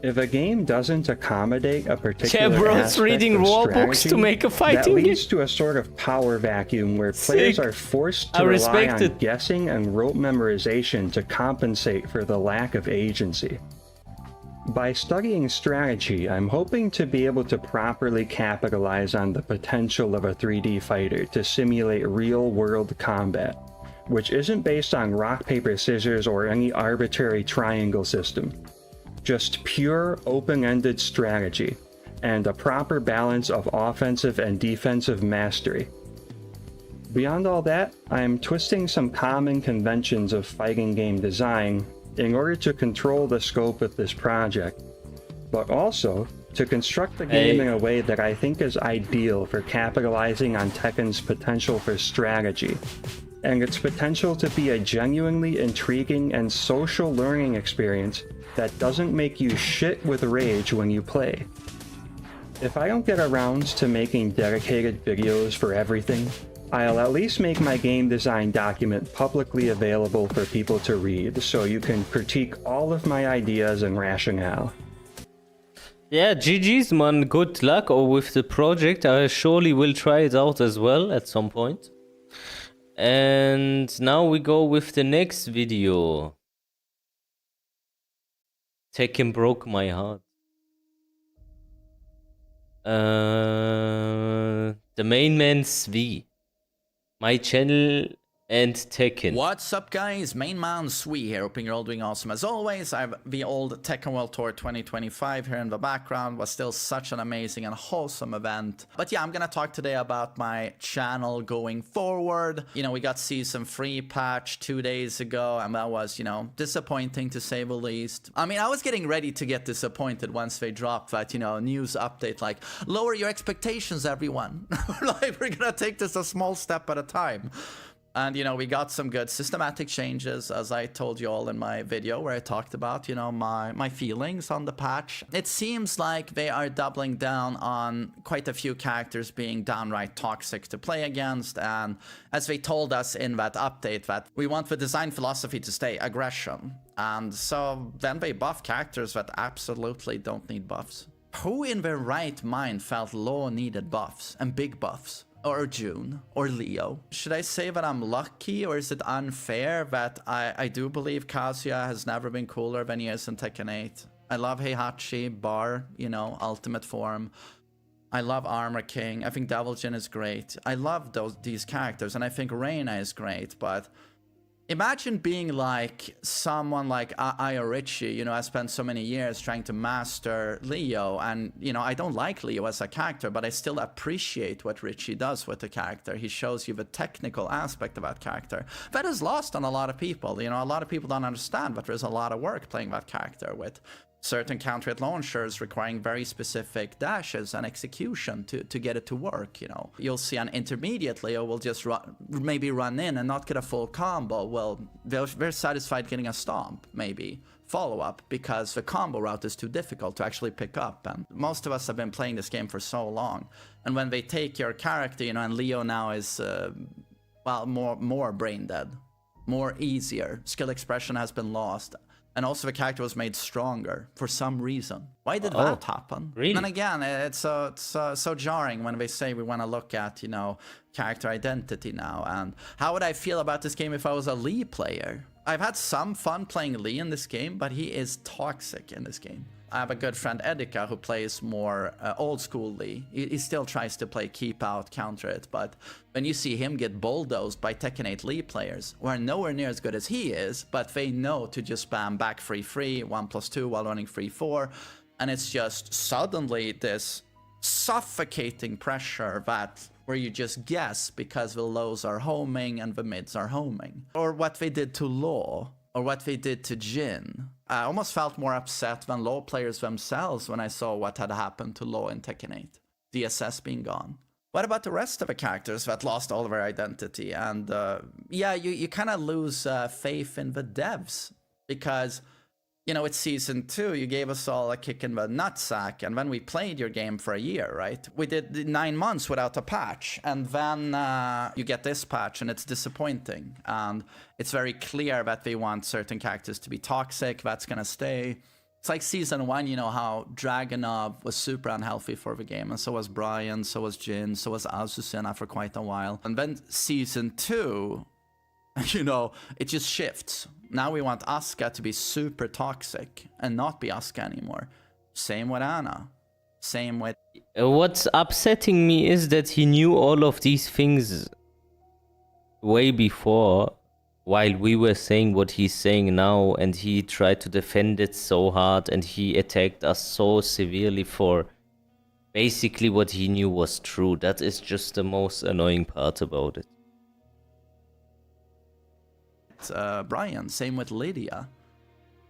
If a game doesn't accommodate a particular bro's reading raw books to make a fighting that game. leads to a sort of power vacuum where players Sick. are forced I to rely respect on it. guessing and rote memorization to compensate for the lack of agency. By studying strategy, I'm hoping to be able to properly capitalize on the potential of a 3D fighter to simulate real-world combat, which isn't based on rock, paper, scissors or any arbitrary triangle system. Just pure, open-ended strategy, and a proper balance of offensive and defensive mastery. Beyond all that, I'm twisting some common conventions of fighting game design in order to control the scope of this project, but also to construct the game in a way that I think is ideal for capitalizing on Tekken's potential for strategy, and its potential to be a genuinely intriguing and social learning experience that doesn't make you shit with rage when you play. If I don't get around to making dedicated videos for everything, I'll at least make my game design document publicly available for people to read, so you can critique all of my ideas and rationale. Yeah, GG's man, good luck with the project. I surely will try it out as well at some point. And now we go with the next video. Tekken broke my heart. The main man Svi. My channel and Tekken. What's up, guys? Main man Sui here, hoping you're all doing awesome. As always, I have the old Tekken World Tour 2025 here in the background. Was still such an amazing and wholesome event. But yeah, I'm gonna talk today about my channel going forward. You know, we got Season 3 patch 2 days ago, and that was, you know, disappointing to say the least. I mean, I was getting ready to get disappointed once they dropped that, you know, news update like, lower your expectations, everyone. Like, we're gonna take this a small step at a time. And, you know, we got some good systematic changes, as I told you all in my video where I talked about, you know, my feelings on the patch. It seems like they are doubling down on quite a few characters being downright toxic to play against. And as they told us in that update, that we want the design philosophy to stay aggression. And so then they buff characters that absolutely don't need buffs. Who in their right mind felt Law needed buffs and big buffs? Or June, or Leo. Should I say that I'm lucky, or is it unfair that I do believe Kazuya has never been cooler than he is in Tekken 8? I love Heihachi, bar, you know, ultimate form. I love Armor King. I think Devil Jin is great. I love these characters, and I think Reina is great, but Imagine being like someone like Io Richie. You know, I spent so many years trying to master Leo, and you know, I don't like Leo as a character, but I still appreciate what Richie does with the character. He shows you the technical aspect of that character. That is lost on a lot of people. You know, a lot of people don't understand, but there's a lot of work playing that character with certain counter hit launchers requiring very specific dashes and execution to get it to work. You know, you'll see an intermediate Leo will just maybe run in and not get a full combo. Well, they're satisfied getting a stomp, maybe follow up, because the combo route is too difficult to actually pick up. And most of us have been playing this game for so long, and when they take your character, you know, and Leo now is well, more brain dead, more easier. Skill expression has been lost. And also the character was made stronger for some reason. Why did that happen? Really? And again, it's so jarring when they say we want to look at, you know, character identity now. And how would I feel about this game if I was a Lee player? I've had some fun playing Lee in this game, but he is toxic in this game. I have a good friend, Edika, who plays more old school Lee. He still tries to play keep out, counter it, but when you see him get bulldozed by Tekken 8 Lee players, who are nowhere near as good as he is, but they know to just spam back free 1+2 while running free 4, and it's just suddenly this suffocating pressure that where you just guess because the lows are homing and the mids are homing. Or what they did to Law, or what they did to Jin. I almost felt more upset than Law players themselves when I saw what had happened to Law in Tekken 8. DSS being gone. What about the rest of the characters that lost all of their identity? And yeah, you kind of lose faith in the devs, because, you know, it's season 2, you gave us all a kick in the nutsack, and then we played your game for a year, right? We did 9 months without a patch, and then you get this patch, and it's disappointing. And it's very clear that they want certain characters to be toxic, that's gonna stay. It's like season 1, you know, how Dragunov was super unhealthy for the game, and so was Brian, so was Jin, so was Azucena for quite a while. And then season 2, you know, it just shifts. Now we want Asuka to be super toxic and not be Asuka anymore. Same with Anna. Same with... What's upsetting me is that he knew all of these things way before, while we were saying what he's saying now, and he tried to defend it so hard, and he attacked us so severely for basically what he knew was true. That is just the most annoying part about it. Brian, same with Lydia.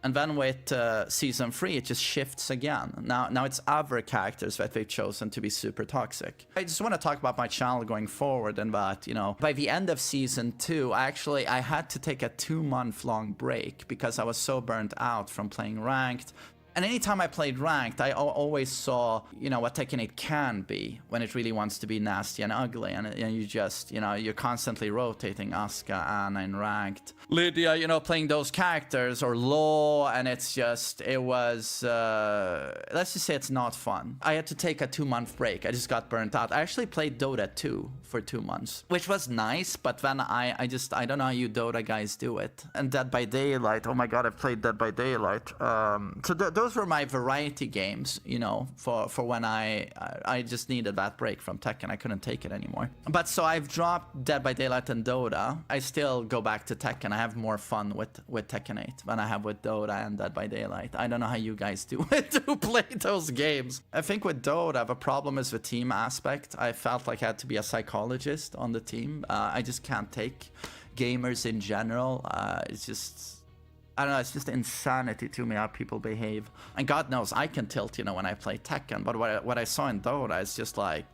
And then with season 3, it just shifts again. Now it's other characters that they've chosen to be super toxic. I just want to talk about my channel going forward, and that, you know, by the end of season 2, I had to take a 2-month-long break because I was so burnt out from playing ranked. And anytime I played ranked, I always saw, you know, what Tekken 8 can be when it really wants to be nasty and ugly. And you just, you know, you're constantly rotating Asuka, Anna in ranked. Lydia, you know, playing those characters, or Law, and it's just, it was, let's just say it's not fun. I had to take a 2-month break. I just got burnt out. I actually played Dota 2 for 2 months, which was nice, but then I don't know how you Dota guys do it. And Dead by Daylight, oh my god, I've played Dead by Daylight. So those were my variety games, you know, for when I just needed that break from Tekken. I couldn't take it anymore. But so I've dropped Dead by Daylight and Dota. I still go back to Tekken. I have more fun with Tekken 8 than I have with Dota and Dead by Daylight. I don't know how you guys do it to play those games. I think with Dota, the problem is the team aspect. I felt like I had to be a psychologist on the team. I just can't take gamers in general. It's just... I don't know, it's just insanity to me how people behave. And God knows, I can tilt, you know, when I play Tekken, but what I saw in Dota is just like,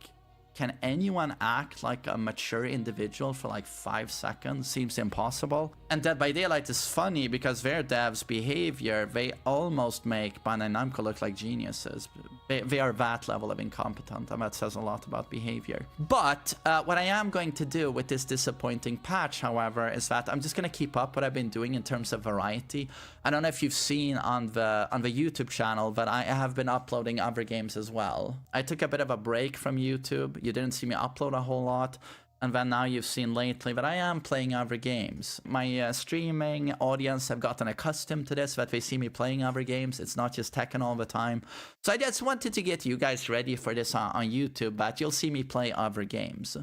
can anyone act like a mature individual for like 5 seconds? Seems impossible. And Dead by Daylight is funny because their devs' behavior, they almost make Bandai Namco look like geniuses. They are that level of incompetent, and that says a lot about behavior. But what I am going to do with this disappointing patch, however, is that I'm just going to keep up what I've been doing in terms of variety. I don't know if you've seen on the YouTube channel that I have been uploading other games as well. I took a bit of a break from YouTube. You didn't see me upload a whole lot. And then now you've seen lately that I am playing other games. My streaming audience have gotten accustomed to this, that they see me playing other games. It's not just Tekken all the time. So I just wanted to get you guys ready for this on YouTube, but you'll see me play other games.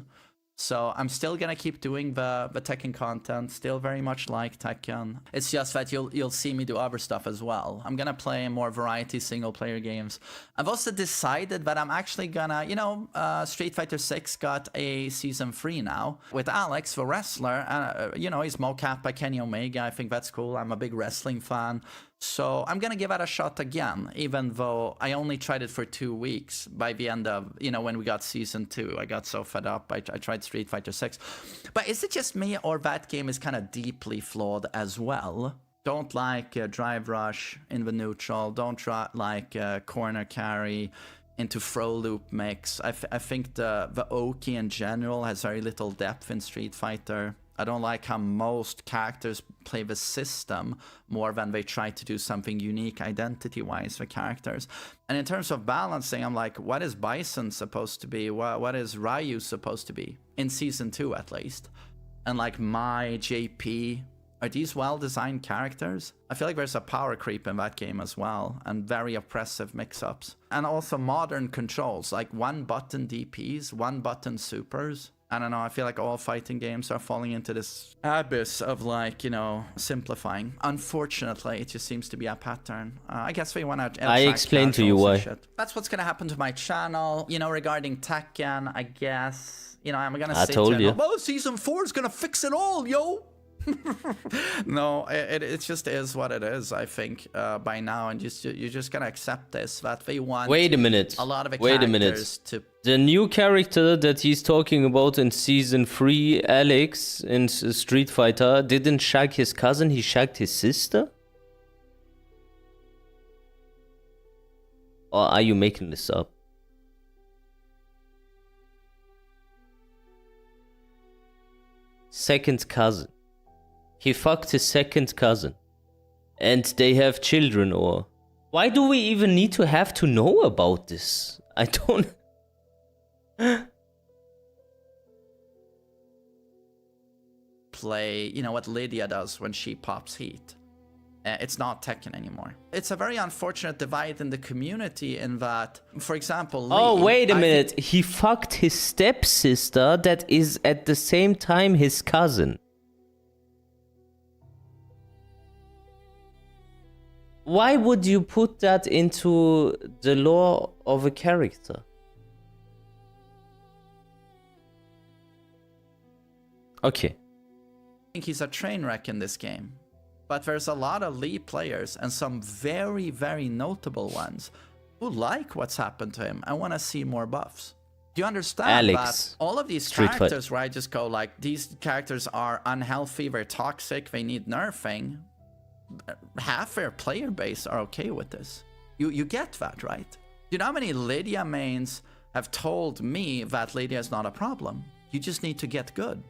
So I'm still gonna keep doing the Tekken content, still very much like Tekken. It's just that you'll see me do other stuff as well. I'm gonna play more variety single player games. I've also decided that I'm actually gonna, Street Fighter 6 got a season 3 now with Alex, the wrestler. He's mocap by Kenny Omega. I think that's cool. I'm a big wrestling fan. So I'm gonna give it a shot again, even though I only tried it for 2 weeks. By the end of, when we got season 2, I got so fed up. I tried Street Fighter 6. But is it just me, or that game is kind of deeply flawed as well? Don't like drive rush in the neutral. Don't like corner carry into throw loop mix. I think the Oki in general has very little depth in Street Fighter. I don't like how most characters play the system more than they try to do something unique identity-wise for characters. And in terms of balancing, I'm like, what is Bison supposed to be? What is Ryu supposed to be? In Season 2, at least. And like Mai, JP, are these well-designed characters? I feel like there's a power creep in that game as well, and very oppressive mix-ups. And also modern controls, like one-button DPs, one-button supers. I don't know, I feel like all fighting games are falling into this abyss of simplifying. Unfortunately, it just seems to be a pattern. I guess they want to... I explained to you why. That's what's going to happen to my channel. Regarding Tekken, I guess, I'm going to say... I told you. Oh, Season 4 is going to fix it all, yo! No, it just is what it is, I think, by now, and you're just gonna accept this, that they want Wait a minute. a lot of the Wait a minute. characters to... The new character that he's talking about in Season 3, Alex, in Street Fighter, didn't shag his cousin, he shagged his sister? Or are you making this up? Second cousin. He fucked his second cousin. And they have children, or... Why do we even need to have to know about this? I don't... play, what Lydia does when she pops heat. It's not Tekken anymore. It's a very unfortunate divide in the community in that, for example, Oh, Lee, wait a minute. He fucked his stepsister that is at the same time his cousin. Why would you put that into the lore of a character? Okay. I think he's a train wreck in this game. But there's a lot of Lee players, and some very, very notable ones, who like what's happened to him and want to see more buffs. Do you understand Alex, that all of these characters where I just go like, these characters are unhealthy, they're toxic, they need nerfing, half their player base are okay with this. You get that, right? You know how many Lydia mains have told me that Lydia is not a problem? You just need to get good.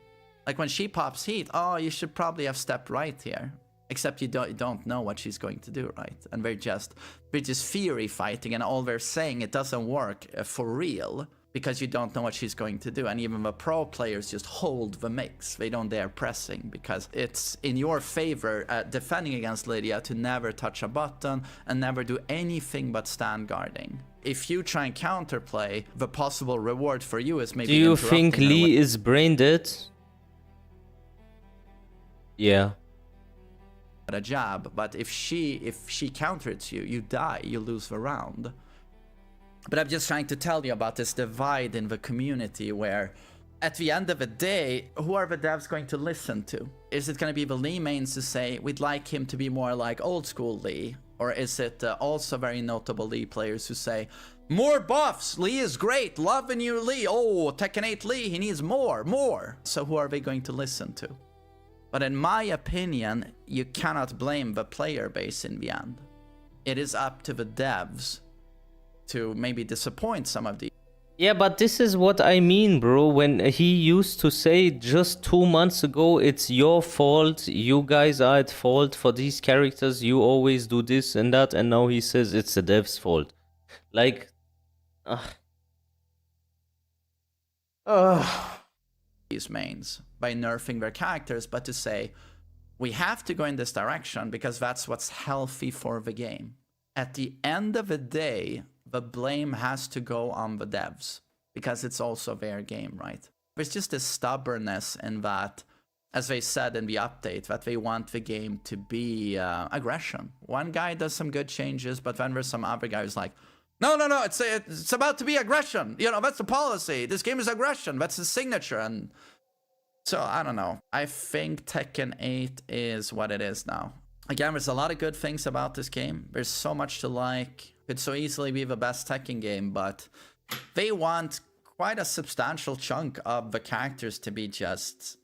Like when she pops heat, oh, you should probably have stepped right here. Except you don't know what she's going to do, right? And they're just theory fighting, and all they're saying, it doesn't work for real because you don't know what she's going to do. And even the pro players just hold the mix. They don't dare pressing because it's in your favor defending against Lydia to never touch a button and never do anything but stand guarding. If you try and counterplay, the possible reward for you is maybe... Do you think Lee is brain dead? Yeah. A jab, but if she counters you, you die, you lose the round. But I'm just trying to tell you about this divide in the community where at the end of the day, who are the devs going to listen to? Is it going to be the Lee mains who say, we'd like him to be more like old school Lee? Or is it also very notable Lee players who say, more buffs, Lee is great, loving you Lee, oh, Tekken 8 Lee, he needs more. So who are they going to listen to? But in my opinion, you cannot blame the player base in the end. It is up to the devs to maybe disappoint some of these. Yeah, but this is what I mean, bro. When he used to say just 2 months ago, it's your fault, you guys are at fault for these characters, you always do this and that, and now he says it's the devs' fault. Like... These mains by nerfing their characters, but to say we have to go in this direction because that's what's healthy for the game. At the end of the day, the blame has to go on the devs because it's also their game, right? There's just this stubbornness in that, as they said in the update, that they want the game to be aggression. One guy does some good changes, but then there's some other guy who's like, no, it's about to be aggression. You know, that's the policy. This game is aggression. That's the signature. And so, I don't know. I think Tekken 8 is what it is now. Again, there's a lot of good things about this game. There's so much to like. It could so easily be the best Tekken game, but they want quite a substantial chunk of the characters to be just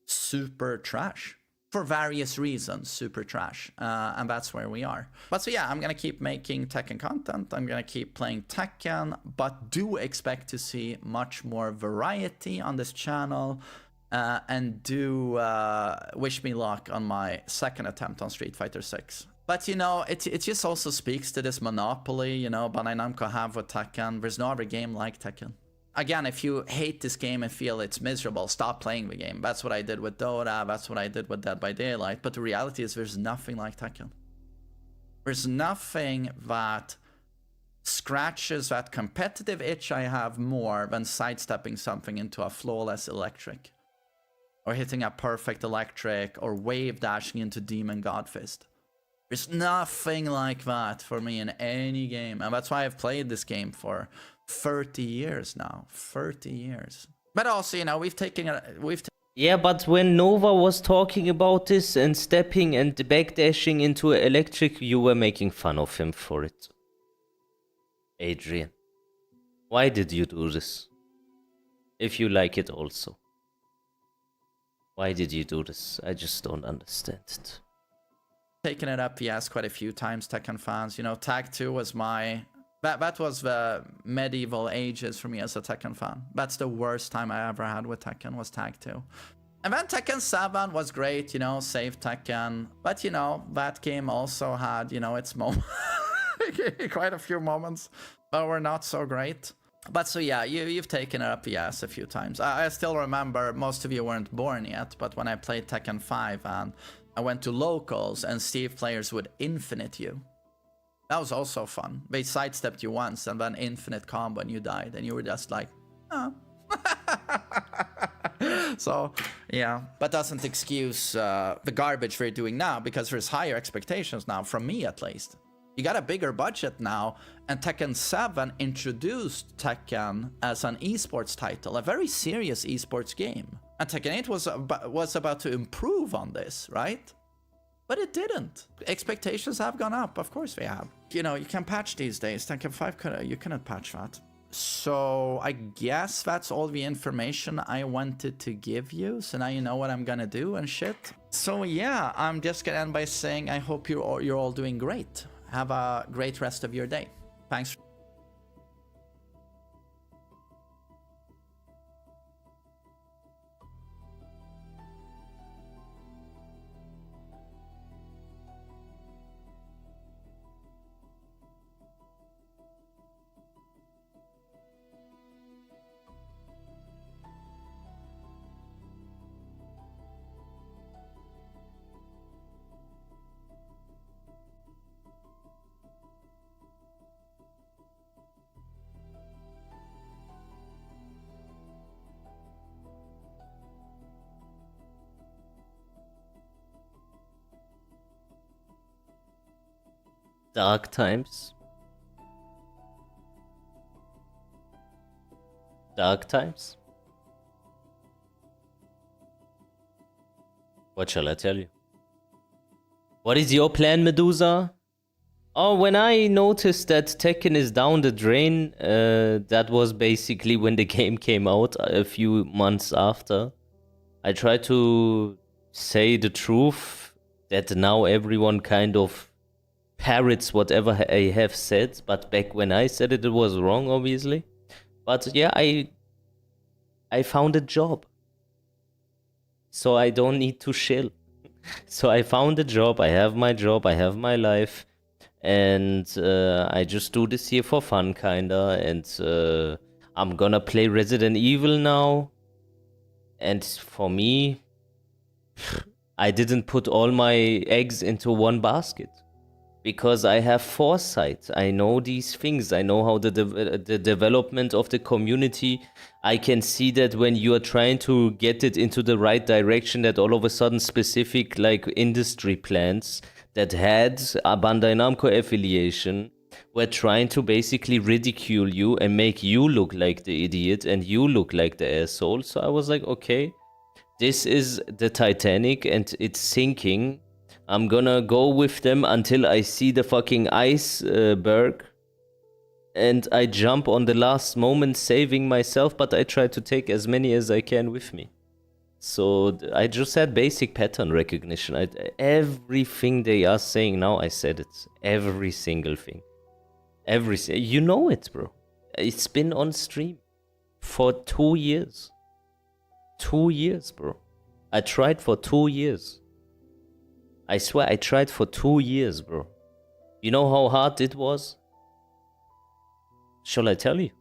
super trash. For various reasons, super trash. And that's where we are. But so yeah, I'm going to keep making Tekken content. I'm going to keep playing Tekken, but do expect to see much more variety on this channel. And do wish me luck on my second attempt on Street Fighter 6. But you know, it just also speaks to this monopoly, you know, Bandai Namco have with Tekken. There's no other game like Tekken. Again, if you hate this game and feel it's miserable, stop playing the game. That's what I did with Dota, that's what I did with Dead by Daylight. But the reality is there's nothing like Tekken. There's nothing that scratches that competitive itch I have more than sidestepping something into a flawless electric. Or hitting a perfect electric, or wave dashing into Demon Godfist. There's nothing like that for me in any game. And that's why I've played this game for 30 years now. 30 years. But also, you know, Yeah, but when Nova was talking about this and stepping and backdashing into electric, you were making fun of him for it. Adrian, why did you do this? If you like it also. Why did you do this? I just don't understand it. Taken it up, yes, quite a few times, Tekken fans. You know, Tag 2 was my... That was the medieval ages for me as a Tekken fan. That's the worst time I ever had with Tekken, was Tag 2. And then Tekken 7 was great, you know, save Tekken. But, you know, that game also had, you know, its moments. Quite a few moments that were not so great. But so yeah, you've taken it up the ass a few times. I still remember, most of you weren't born yet, but when I played Tekken 5 and I went to locals and Steve players would infinite you. That was also fun. They sidestepped you once and then infinite combo and you died and you were just like, oh. So yeah, but doesn't excuse the garbage we're doing now, because there's higher expectations now, from me at least. You got a bigger budget now, and Tekken 7 introduced Tekken as an esports title, a very serious esports game. And Tekken 8 was about to improve on this, right? But it didn't. Expectations have gone up, of course they have. You know, you can patch these days. Tekken 5, you cannot patch that. So I guess that's all the information I wanted to give you. So now you know what I'm gonna do and shit. So yeah, I'm just gonna end by saying I hope you're all doing great. Have a great rest of your day. Thanks. Dark times. Dark times? What shall I tell you? What is your plan, Medusa? Oh, when I noticed that Tekken is down the drain, that was basically when the game came out a few months after. I tried to say the truth, that now everyone kind of parrots whatever I have said, but back when I said it, it was wrong, obviously. But yeah, I found a job, so I don't need to chill. So I found a job, I have my job, I have my life, and I just do this here for fun, kinda, and I'm gonna play Resident Evil now, and for me, I didn't put all my eggs into one basket. because I have foresight. I know these things. I know how the development of the community. I can see that when you are trying to get it into the right direction, that all of a sudden specific like industry plants that had a Bandai Namco affiliation were trying to basically ridicule you and make you look like the idiot and you look like the asshole. So I was like, okay, this is the Titanic and it's sinking. I'm gonna go with them until I see the fucking iceberg. And I jump on the last moment, saving myself, but I try to take as many as I can with me. So I just had basic pattern recognition. Everything they are saying now, I said it. Every single thing. You know it, bro. It's been on stream for 2 years. 2 years, bro. I tried for 2 years. I swear I tried for 2 years, bro. You know how hard it was? Shall I tell you?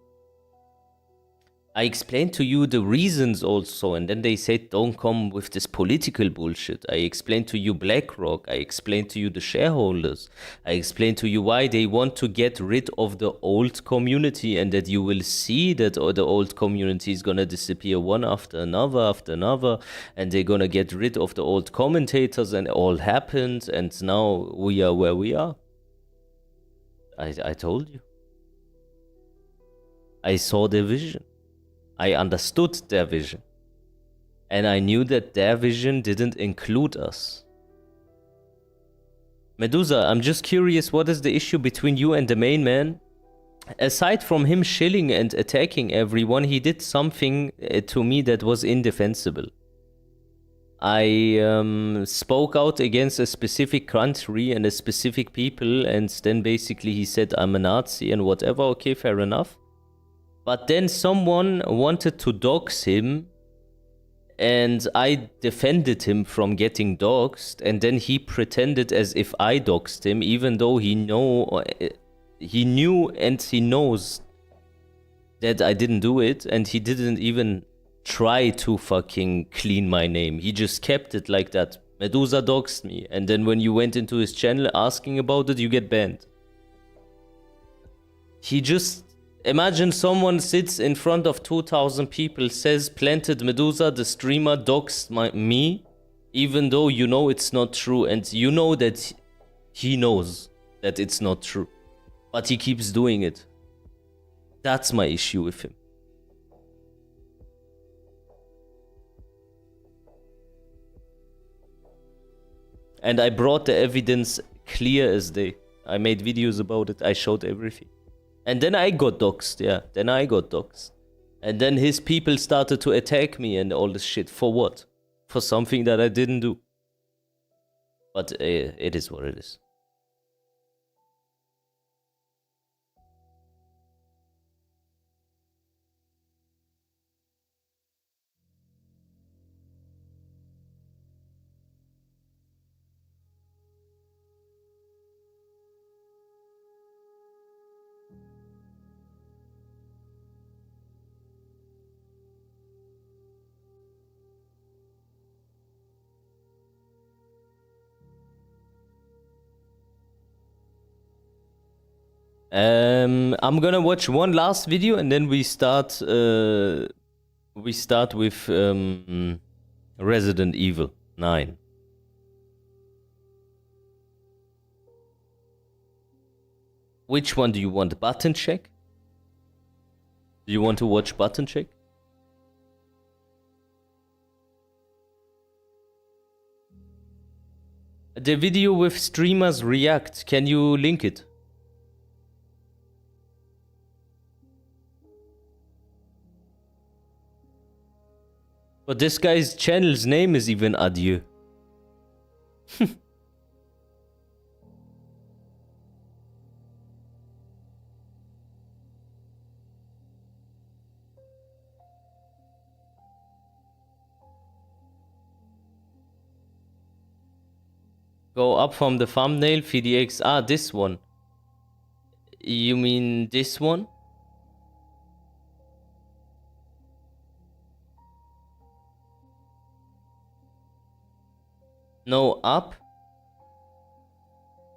I explained to you the reasons also, and then they said don't come with this political bullshit. I explained to you BlackRock, I explained to you the shareholders, I explained to you why they want to get rid of the old community, and that you will see that the old community is gonna disappear one after another, and they're gonna get rid of the old commentators, and it all happened, and now we are where we are. I told you. I saw their vision. I understood their vision. And I knew that their vision didn't include us. Medusa, I'm just curious, what is the issue between you and the main man? Aside from him shilling and attacking everyone, he did something to me that was indefensible. I spoke out against a specific country and a specific people, and then basically he said I'm a Nazi and whatever. Okay, fair enough. But then someone wanted to dox him, and I defended him from getting doxed, and then he pretended as if I doxed him, even though he knew and he knows that I didn't do it, and he didn't even try to fucking clean my name. He just kept it like that. Medusa doxed me, and then when you went into his channel asking about it, you get banned. He just... Imagine someone sits in front of 2,000 people, says Planted Medusa, the streamer, doxed me, even though you know it's not true, and you know that he knows that it's not true. But he keeps doing it. That's my issue with him. And I brought the evidence clear as day. I made videos about it, I showed everything. And then I got doxed, yeah. Then I got doxed. And then his people started to attack me and all this shit. For what? For something that I didn't do. But it is what it is. I'm gonna watch one last video and then we start with Resident Evil 9. Which one do you want? Button check? Do you want to watch button check? The video with streamers react, can you link it? But this guy's channel's name is even Adieu. Go up from the thumbnail, VDX. Ah, this one. You mean this one? No, up.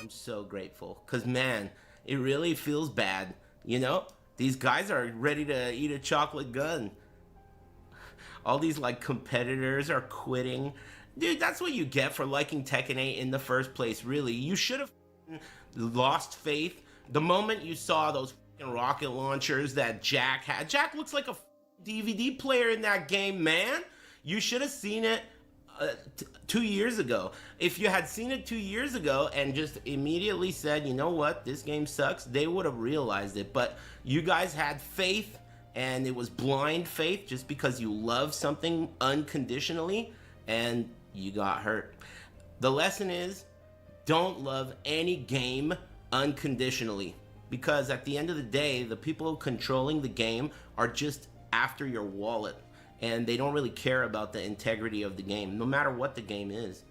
I'm so grateful because, man, it really feels bad. You know, these guys are ready to eat a chocolate gun. All these like competitors are quitting. Dude, that's what you get for liking Tekken 8 in the first place, really. You should have lost faith the moment you saw those rocket launchers that Jack had. Jack looks like a DVD player in that game, man. You should have seen it 2 years ago. If you had seen it 2 years ago and just immediately said, you know what, this game sucks, they would have realized it. But you guys had faith, and it was blind faith just because you love something unconditionally, and you got hurt. The lesson is, don't love any game unconditionally, because at the end of the day, the people controlling the game are just after your wallet, and they don't really care about the integrity of the game, no matter what the game is.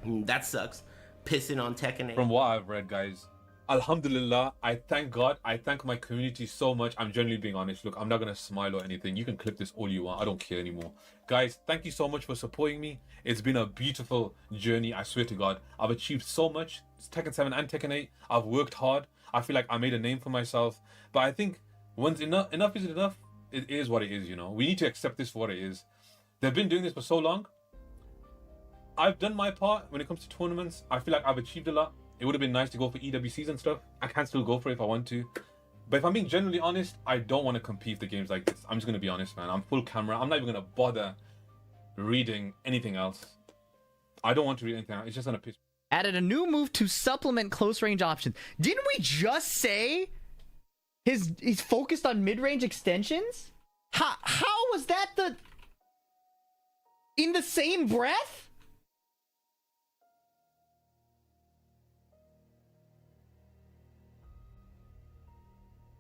That sucks. Pissing on Tekken 8. From what I've read, guys, Alhamdulillah, I thank God, I thank my community so much. I'm generally being honest. Look, I'm not gonna smile or anything. You can clip this all you want. I don't care anymore. Guys, thank you so much for supporting me. It's been a beautiful journey, I swear to God. I've achieved so much. It's Tekken 7 and Tekken 8. I've worked hard. I feel like I made a name for myself. But I think once enough is enough, it is what it is, you know. We need to accept this for what it is. They've been doing this for so long. I've done my part when it comes to tournaments. I feel like I've achieved a lot. It would have been nice to go for EWCs and stuff. I can still go for it if I want to. But if I'm being genuinely honest, I don't want to compete for games like this. I'm just going to be honest, man. I'm full camera. I'm not even going to bother reading anything else. I don't want to read anything else. It's just going to piss me. Added a new move to supplement close range options. Didn't we just say he's focused on mid-range extensions? How was that in the same breath?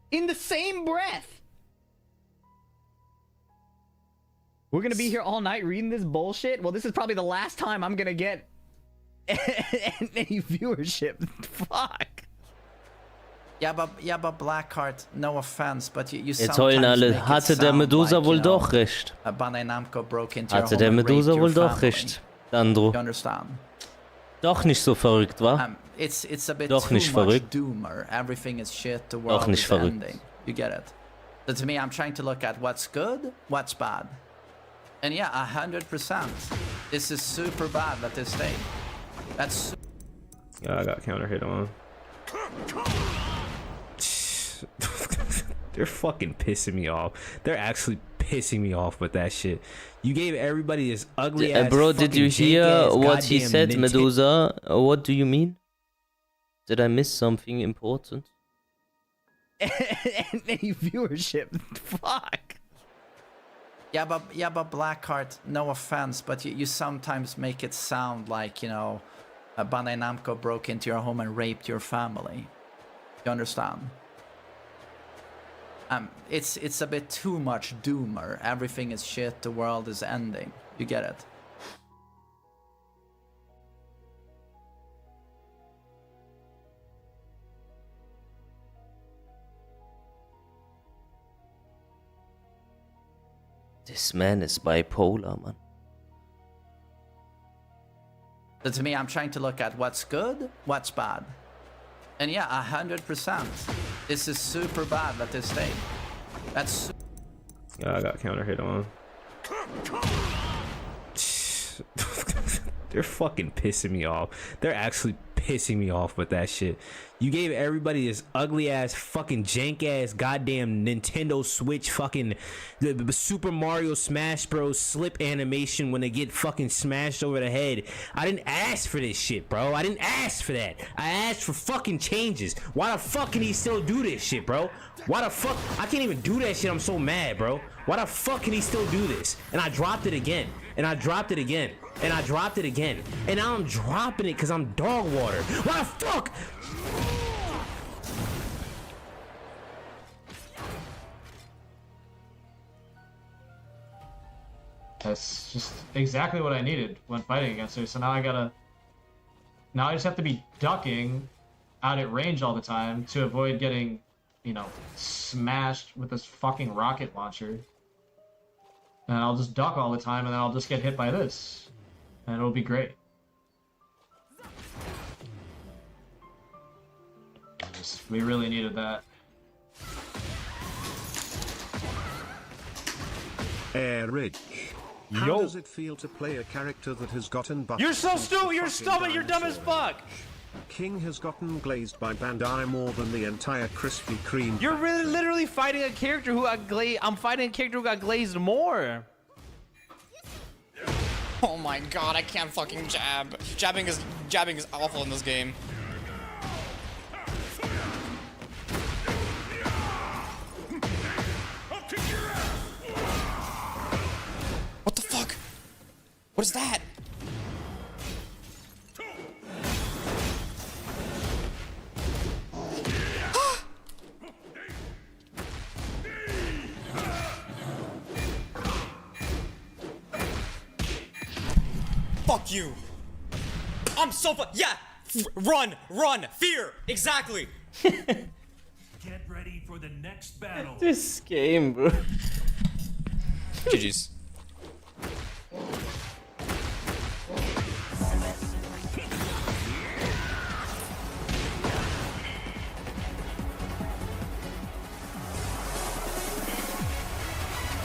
In the same breath. We're gonna be here all night reading this bullshit. Well, this is probably the last time I'm gonna get any viewership. Fuck. Yeah, but Blackheart, no offense, but you Jetzt heulen alle. Hatte der Medusa wohl doch recht? Bandai Namco broke into your Hatte home der and Medusa raped your wohl doch family. recht, Sandro? You understand? Doch nicht so verrückt, wa? It's a bit Doch too nicht much verrückt. doomer. Everything is shit. The world nicht is verrückt. ending. You get it? So to me, I'm trying to look at what's good, what's bad. And yeah, 100%. This is super bad at this stage. That's Yeah, I got counter hit on. They're fucking pissing me off. They're actually pissing me off with that shit. You gave everybody this ugly ass Bro, did you fucking hear jank-ass what he goddamn said, Nintendo- Medusa? What do you mean? Did I miss something important? Any viewership. Fuck. yeah, but Blackheart, no offense, but you sometimes make it sound like, you know, Bandai Namco broke into your home and raped your family. You understand? It's a bit too much doomer. Everything is shit. The world is ending. You get it? This man is bipolar, man. So to me, I'm trying to look at what's good, what's bad. And yeah, 100%. This is super bad at this stage. That's Yeah, I got counter hit on. They're fucking pissing me off. They're actually pissing me off with that shit. You gave everybody this ugly ass fucking jank ass goddamn Nintendo Switch fucking the Super Mario Smash Bros slip animation when they get fucking smashed over the head. I didn't ask for this shit, bro. I didn't ask for that. I asked for fucking changes. Why the fuck can he still do this shit, bro? Why the fuck? I can't even do that shit. I'm so mad, bro. Why the fuck can he still do this? And I dropped it again. And I dropped it again. And I dropped it again. And now I'm dropping it because I'm dog water. Why the fuck? That's just exactly what I needed when fighting against her. So now now I just have to be ducking out at range all the time to avoid getting, you know, smashed with this fucking rocket launcher. And I'll just duck all the time, and then I'll just get hit by this. And it'll be great. We really needed that. Rich. How does it feel to play a character that has gotten buffed? You're so stupid. You're stupid. You're dumb as fuck. King has gotten glazed by Bandai more than the entire Krispy Kreme. You're really literally fighting a character who got glazed. I'm fighting a character who got glazed more. Oh my god, I can't fucking jab. Jabbing is awful in this game. What the fuck? What is that? Fuck you. I'm so yeah. Run, fear, exactly. Get ready for the next battle. This game, bro. GG's.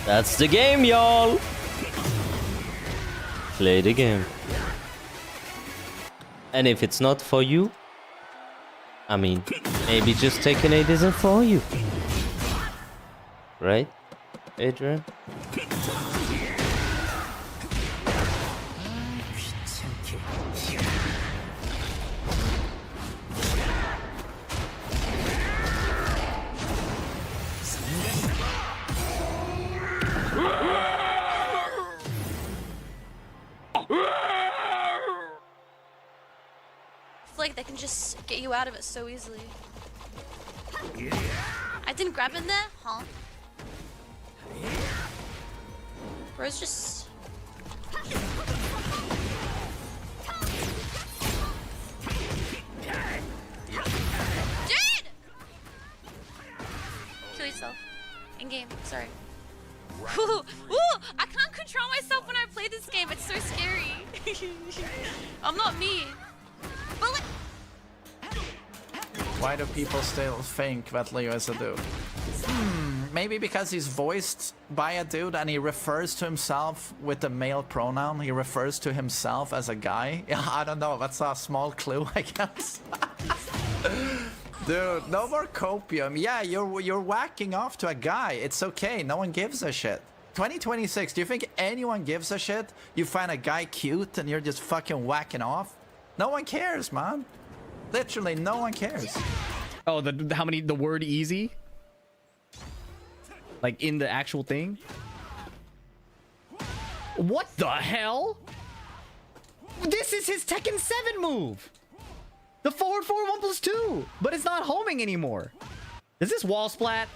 That's the game, y'all. Play the game. And if it's not for you, I mean, maybe just Tekken 8 isn't for you. Right, Adrian? Like they can just get you out of it so easily. I didn't grab in there, huh? Bro's just... Dude! Kill yourself. In game, sorry. Ooh, I can't control myself when I play this game. It's so scary. I'm not me. But like... Why do people still think that Leo is a dude? Maybe because he's voiced by a dude and he refers to himself with the male pronoun. He refers to himself as a guy. Yeah, I don't know. That's a small clue, I guess. Dude, no more copium. Yeah, you're whacking off to a guy. It's okay. No one gives a shit. 2026, do you think anyone gives a shit? You find a guy cute and you're just fucking whacking off? No one cares, man. Literally, no one cares. Oh, the word easy? Like in the actual thing? What the hell? This is his Tekken 7 move! The forward 1+2! But it's not homing anymore. Is this wall splat?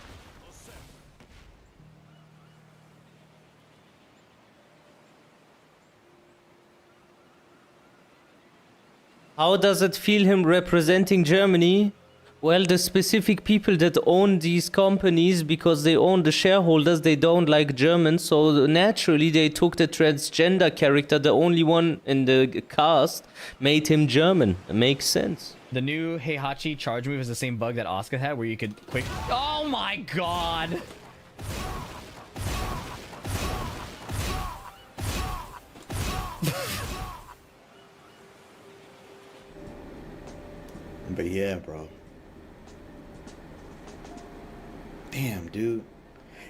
How does it feel him representing Germany? Well, the specific people that own these companies, because they own the shareholders, they don't like Germans, so naturally they took the transgender character, the only one in the cast, made him German. It makes sense. The new Heihachi charge move is the same bug that Asuka had, where you could quick. Oh my god! But yeah, bro. Damn, dude.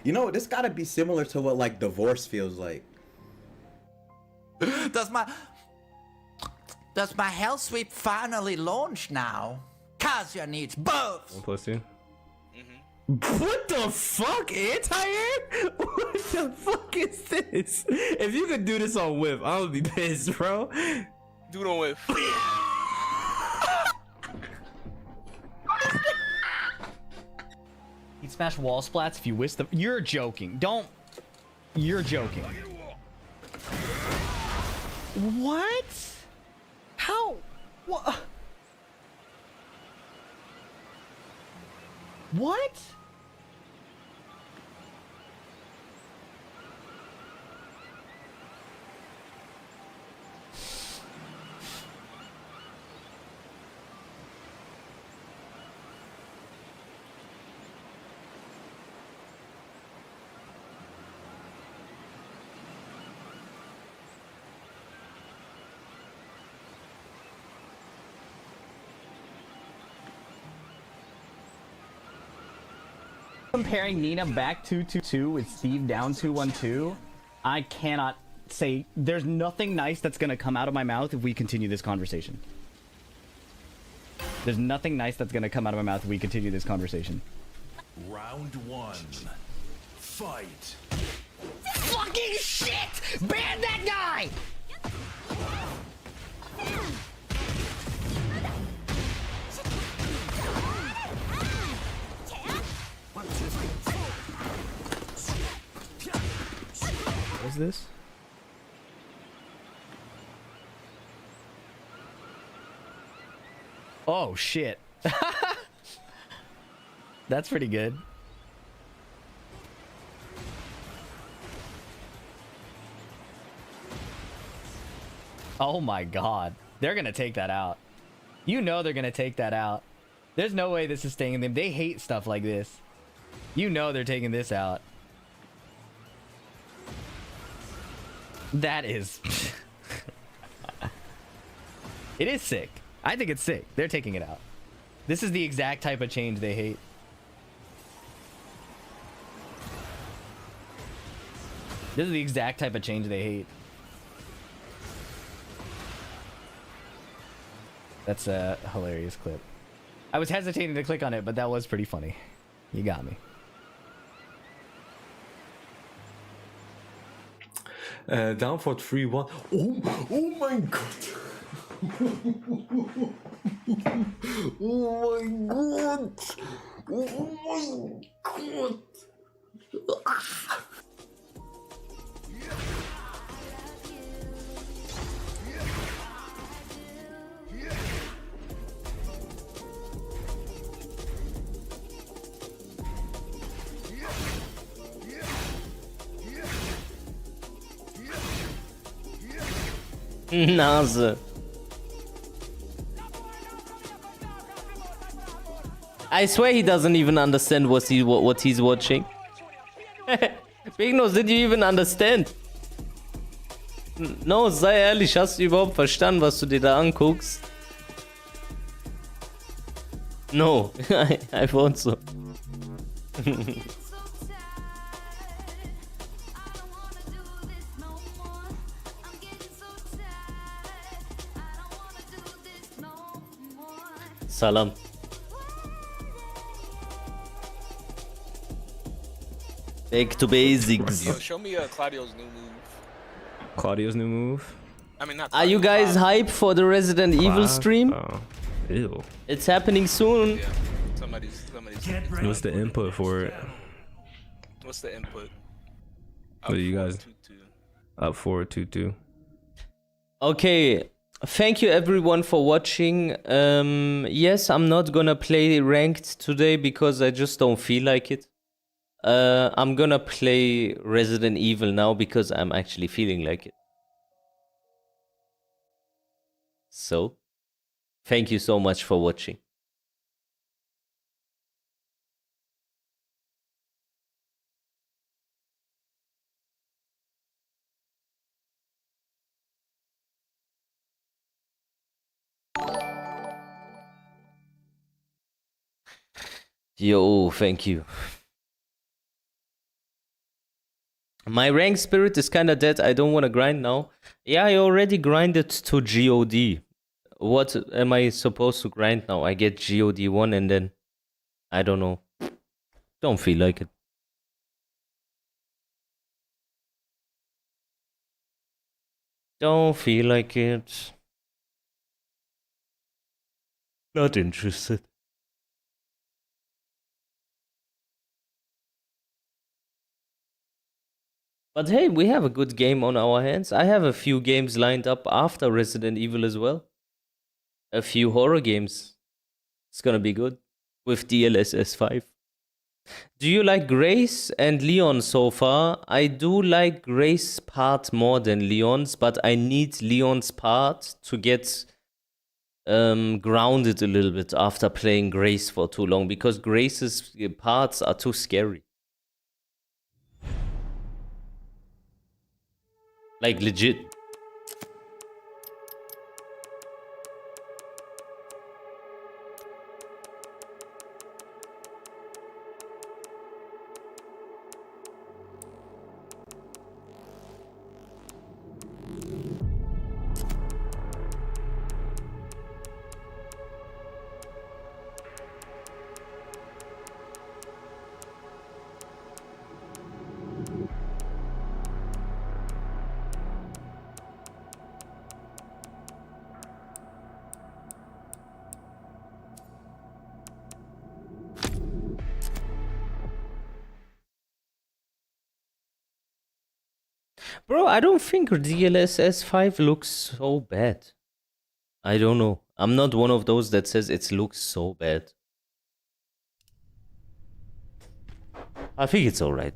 You know, this gotta be similar to what like divorce feels like. Does my hell sweep finally launch now? Kazuya needs both. 1+2. What the fuck, anti-air? What the fuck is this? If you could do this on whip, I would be pissed, bro. Do it on whip. He'd smash wall splats if you whisk the. You're joking. Don't. You're joking. What? How? What? What? Comparing Nina back 2-2-2 with Steve down 2-1-2, I cannot say there's nothing nice that's gonna come out of my mouth if we continue this conversation. There's nothing nice that's gonna come out of my mouth if we continue this conversation. Round 1. Fight. Fucking shit! Ban that guy! What is this? Oh shit. That's pretty good. Oh my god. They're gonna take that out. You know they're gonna take that out. There's no way this is staying in them. They hate stuff like this. You know they're taking this out. That is... It is sick. I think it's sick. They're taking it out. This is the exact type of change they hate. This is the exact type of change they hate. That's a hilarious clip. I was hesitating to click on it, but that was pretty funny. You got me. Down for 3-1. Oh my god. Oh my god. Oh my god. Nase. I swear he doesn't even understand what he's watching. Bignos, did you even understand? No, sei ehrlich, hast du überhaupt verstanden, was du dir da anguckst? No, I thought so. Salam. Back to basics. Yo, show me Claudio's new move. Claudio's new move? I mean, not Are you guys hyped for the Resident Evil stream? Oh, ew. It's happening soon. Yeah. Somebody's. What's the input for it? What's the input? What are you guys up for 2-2? Okay, thank you everyone for watching. Yes, I'm not gonna play ranked today because I just don't feel like it. I'm gonna play Resident Evil now because I'm actually feeling like it. So, thank you so much for watching. Yo, thank you. My rank spirit is kinda dead. I don't wanna grind now. Yeah, I already grinded to GOD. What am I supposed to grind now? I get GOD 1 and then... I don't know. Don't feel like it. Don't feel like it. Not interested. But hey, we have a good game on our hands. I have a few games lined up after Resident Evil as well. A few horror games. It's gonna be good. With DLSS 5. Do you like Grace and Leon so far? I do like Grace's part more than Leon's, but I need Leon's part to get grounded a little bit after playing Grace for too long, because Grace's parts are too scary. Like legit. Bro, I don't think DLSS 5 looks so bad. I don't know. I'm not one of those that says it looks so bad. I think it's alright.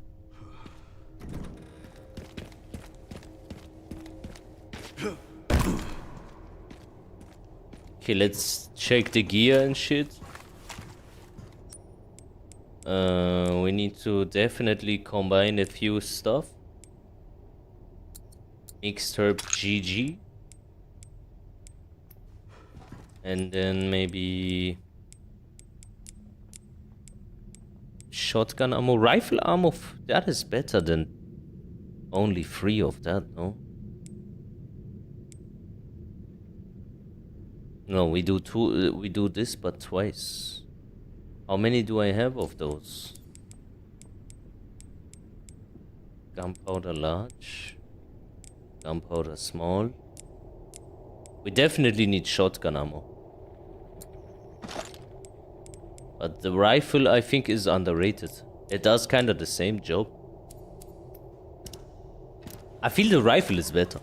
Okay, let's check the gear and shit. We need to definitely combine a few stuff. Mixed herb GG. And then maybe shotgun ammo, rifle ammo. That is better than only 3 of that, no? No, we do 2. We do this, but twice. How many do I have of those? Gunpowder large. Gunpowder small. We definitely need shotgun ammo. But the rifle, I think, is underrated. It does kind of the same job. I feel the rifle is better.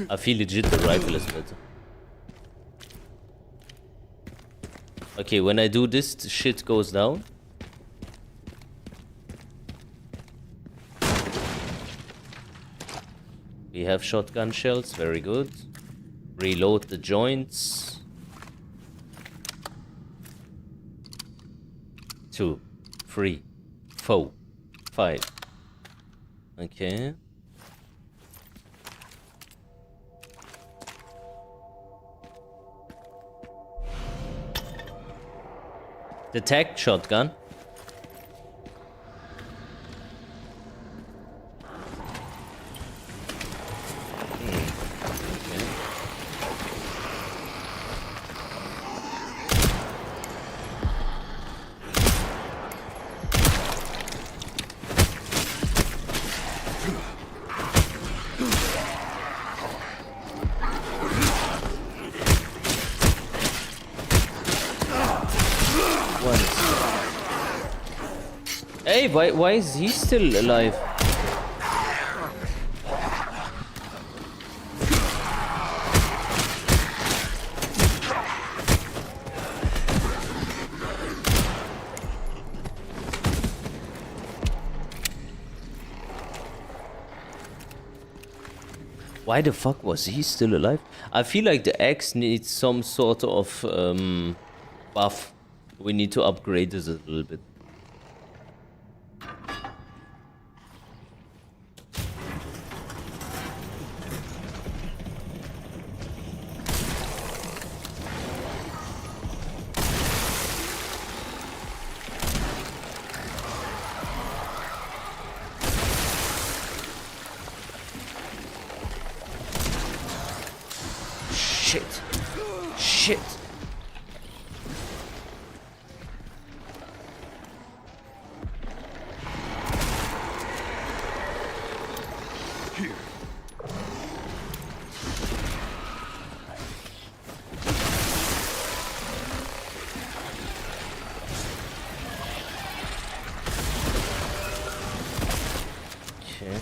I feel legit the rifle is better. Okay, when I do this, the shit goes down. We have shotgun shells, very good. Reload the joints. 2, 3, 4, 5. Okay. Detect shotgun. Hey, why is he still alive? Why the fuck was he still alive? I feel like the axe needs some sort of buff. We need to upgrade this a little bit. Shit. Shit. Okay.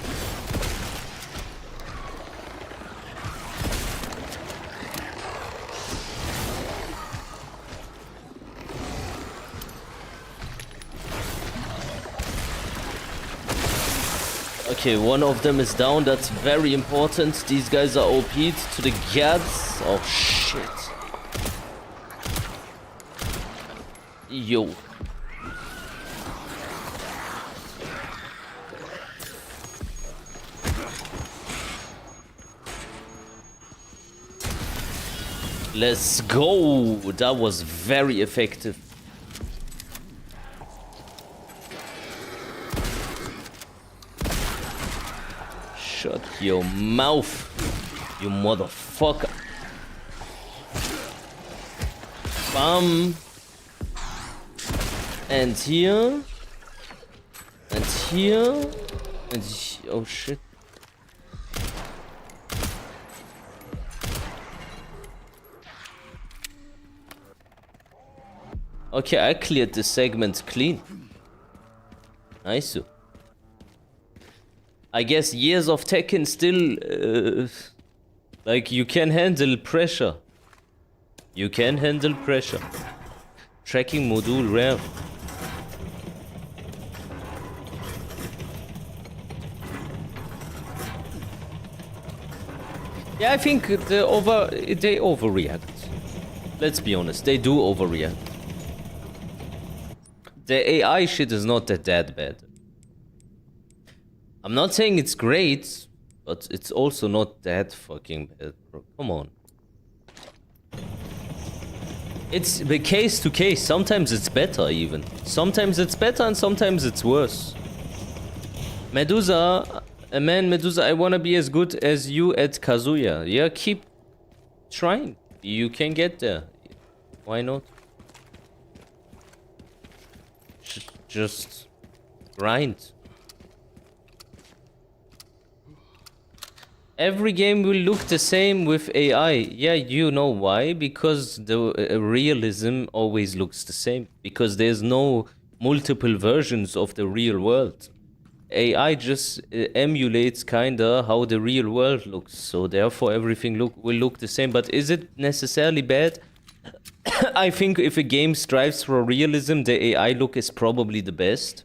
Okay, one of them is down. That's very important. These guys are OP'd to the gads. Oh shit. Yo. Let's go. That was very effective. Shut your mouth, you motherfucker. Bam. And here. And here. And oh shit. Okay, I cleared the segment clean. Nice. I guess years of Tekken still, like, you can handle pressure. You can handle pressure. Tracking module rare. Yeah, I think they overreact. Let's be honest, they do overreact. The AI shit is not that bad. I'm not saying it's great, but it's also not that fucking bad, bro. Come on. It's the case to case. Sometimes it's better even. Sometimes it's better and sometimes it's worse. Medusa, man, Medusa, I wanna be as good as you at Kazuya. Yeah, keep trying. You can get there. Why not? Just grind. Every game will look the same with AI. Yeah, you know why? Because the realism always looks the same. Because there's no multiple versions of the real world. AI just emulates kinda how the real world looks. So therefore everything will look the same. But is it necessarily bad? I think if a game strives for realism, the AI look is probably the best.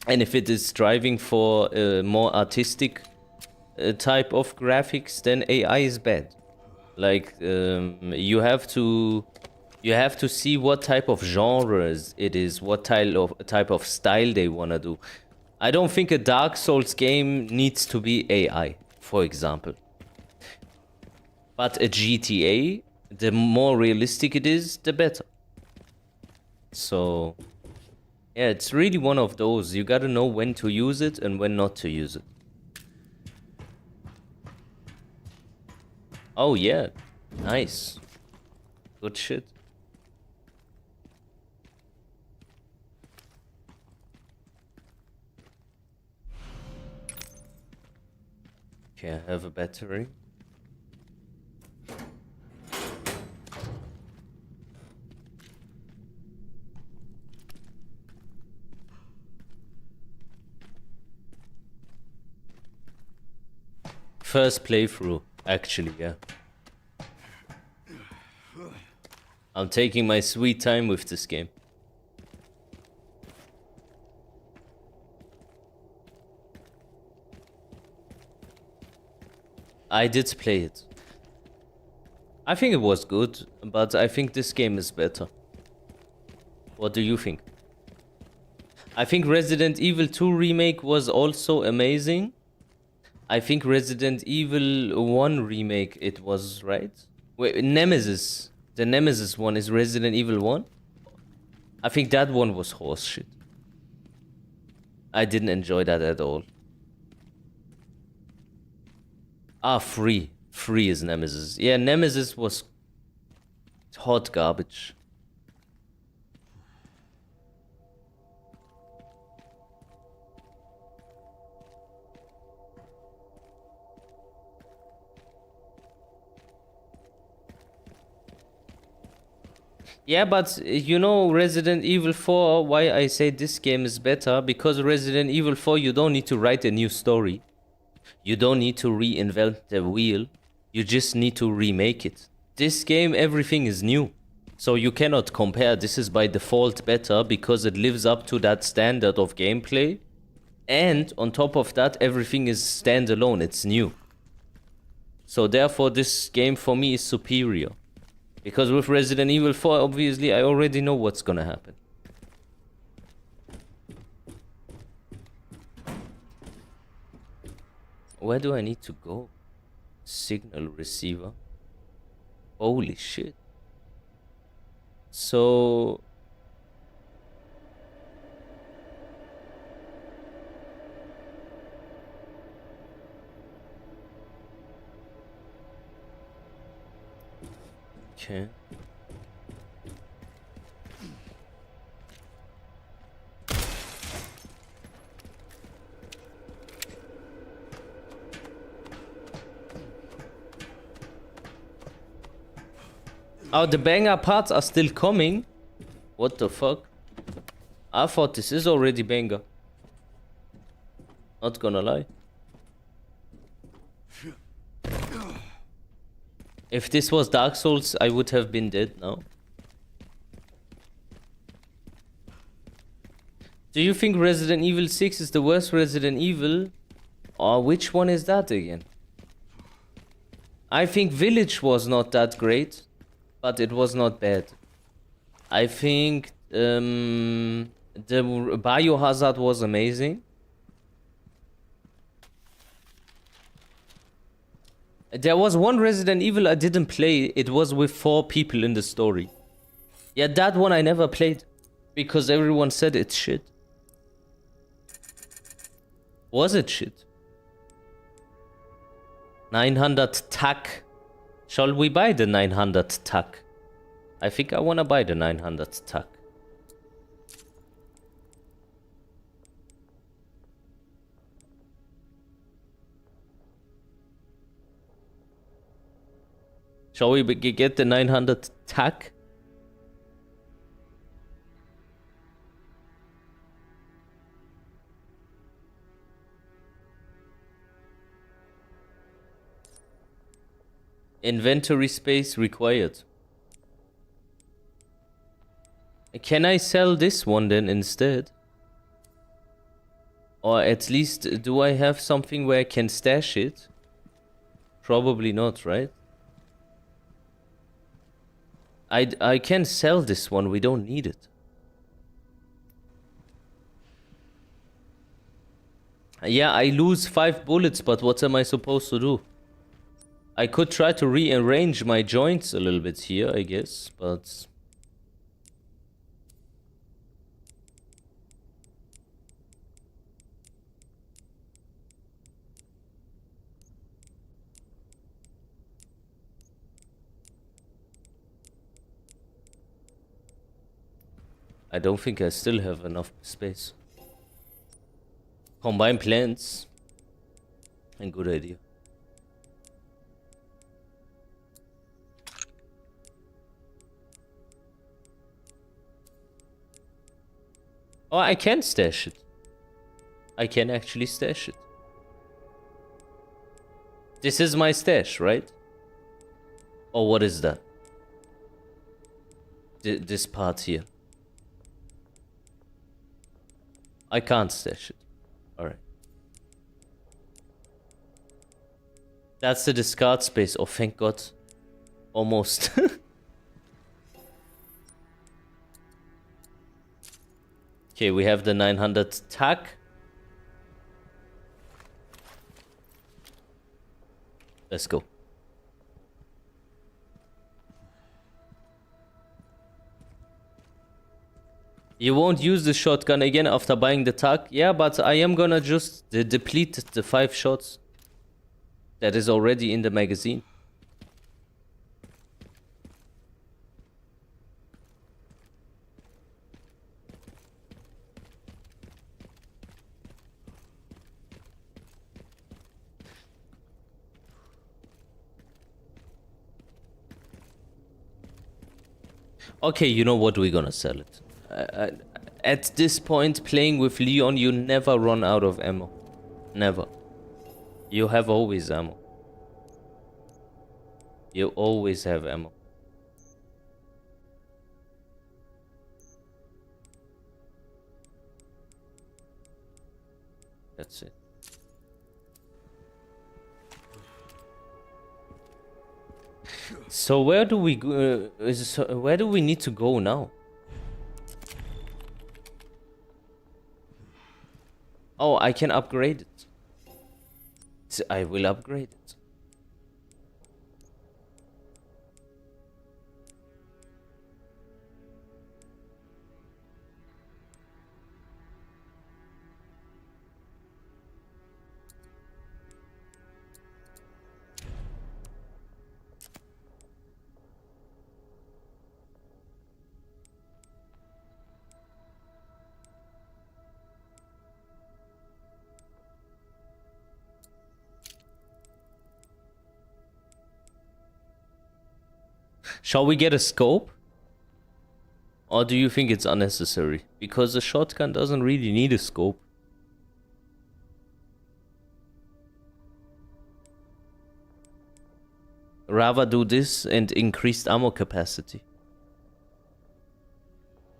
And if it is striving for a more artistic type of graphics, then AI is bad. Like, you have to see what type of genres it is, what type of style they wanna do. I don't think a Dark Souls game needs to be AI, for example. But a GTA, the more realistic it is, the better. So, yeah, it's really one of those. You gotta know when to use it and when not to use it. Oh yeah, nice. Good shit. Okay, I have a battery. First playthrough, actually, yeah. I'm taking my sweet time with this game. I did play it. I think it was good, but I think this game is better. What do you think? I think Resident Evil 2 remake was also amazing. I think Resident Evil 1 remake it was, right? Wait, Nemesis. The Nemesis one is Resident Evil 1? I think that one was horse shit. I didn't enjoy that at all. Ah, 3. 3 is Nemesis. Yeah, Nemesis was hot garbage. Yeah, but you know Resident Evil 4, why I say this game is better? Because Resident Evil 4, you don't need to write a new story. You don't need to reinvent the wheel. You just need to remake it. This game, everything is new. So you cannot compare. This is by default better because it lives up to that standard of gameplay. And on top of that, everything is standalone. It's new. So therefore, this game for me is superior. Because with Resident Evil 4, obviously, I already know what's gonna happen. Where do I need to go? Signal receiver. Holy shit. So... Okay. Oh, the banger parts are still coming? What the fuck? I thought this is already banger. Not gonna lie. If this was Dark Souls, I would have been dead now. Do you think Resident Evil 6 is the worst Resident Evil? Or which one is that again? I think Village was not that great, but it was not bad. I think the Biohazard was amazing. There was one Resident Evil I didn't play. It was with 4 people in the story. Yeah, that one I never played. Because everyone said it's shit. Was it shit? 900 tack. Shall we buy the 900 tack? I think I wanna buy the 900 tack. Shall we get the 900 tack? Inventory space required. Can I sell this one then instead? Or at least, do I have something where I can stash it? Probably not, right? I can sell this one, we don't need it. Yeah, I lose 5 bullets, but what am I supposed to do? I could try to rearrange my joints a little bit here, I guess, but... I don't think I still have enough space. Combine plants. A good idea. Oh, I can stash it. I can actually stash it. This is my stash, right? Or what is that? This part here. I can't stash it. Alright. That's the discard space. Oh, thank God. Almost. Okay, we have the 900 tack. Let's go. You won't use the shotgun again after buying the tack? Yeah, but I am gonna just deplete the 5 shots that is already in the magazine. Okay, you know what? We're gonna sell it. At this point, playing with Leon, you never run out of ammo. Never. You have always ammo. You always have ammo. That's it. So where do we go? Where do we need to go now? Oh, I can upgrade it. So I will upgrade it. Shall we get a scope? Or do you think it's unnecessary? Because the shotgun doesn't really need a scope. Rather do this and increased ammo capacity.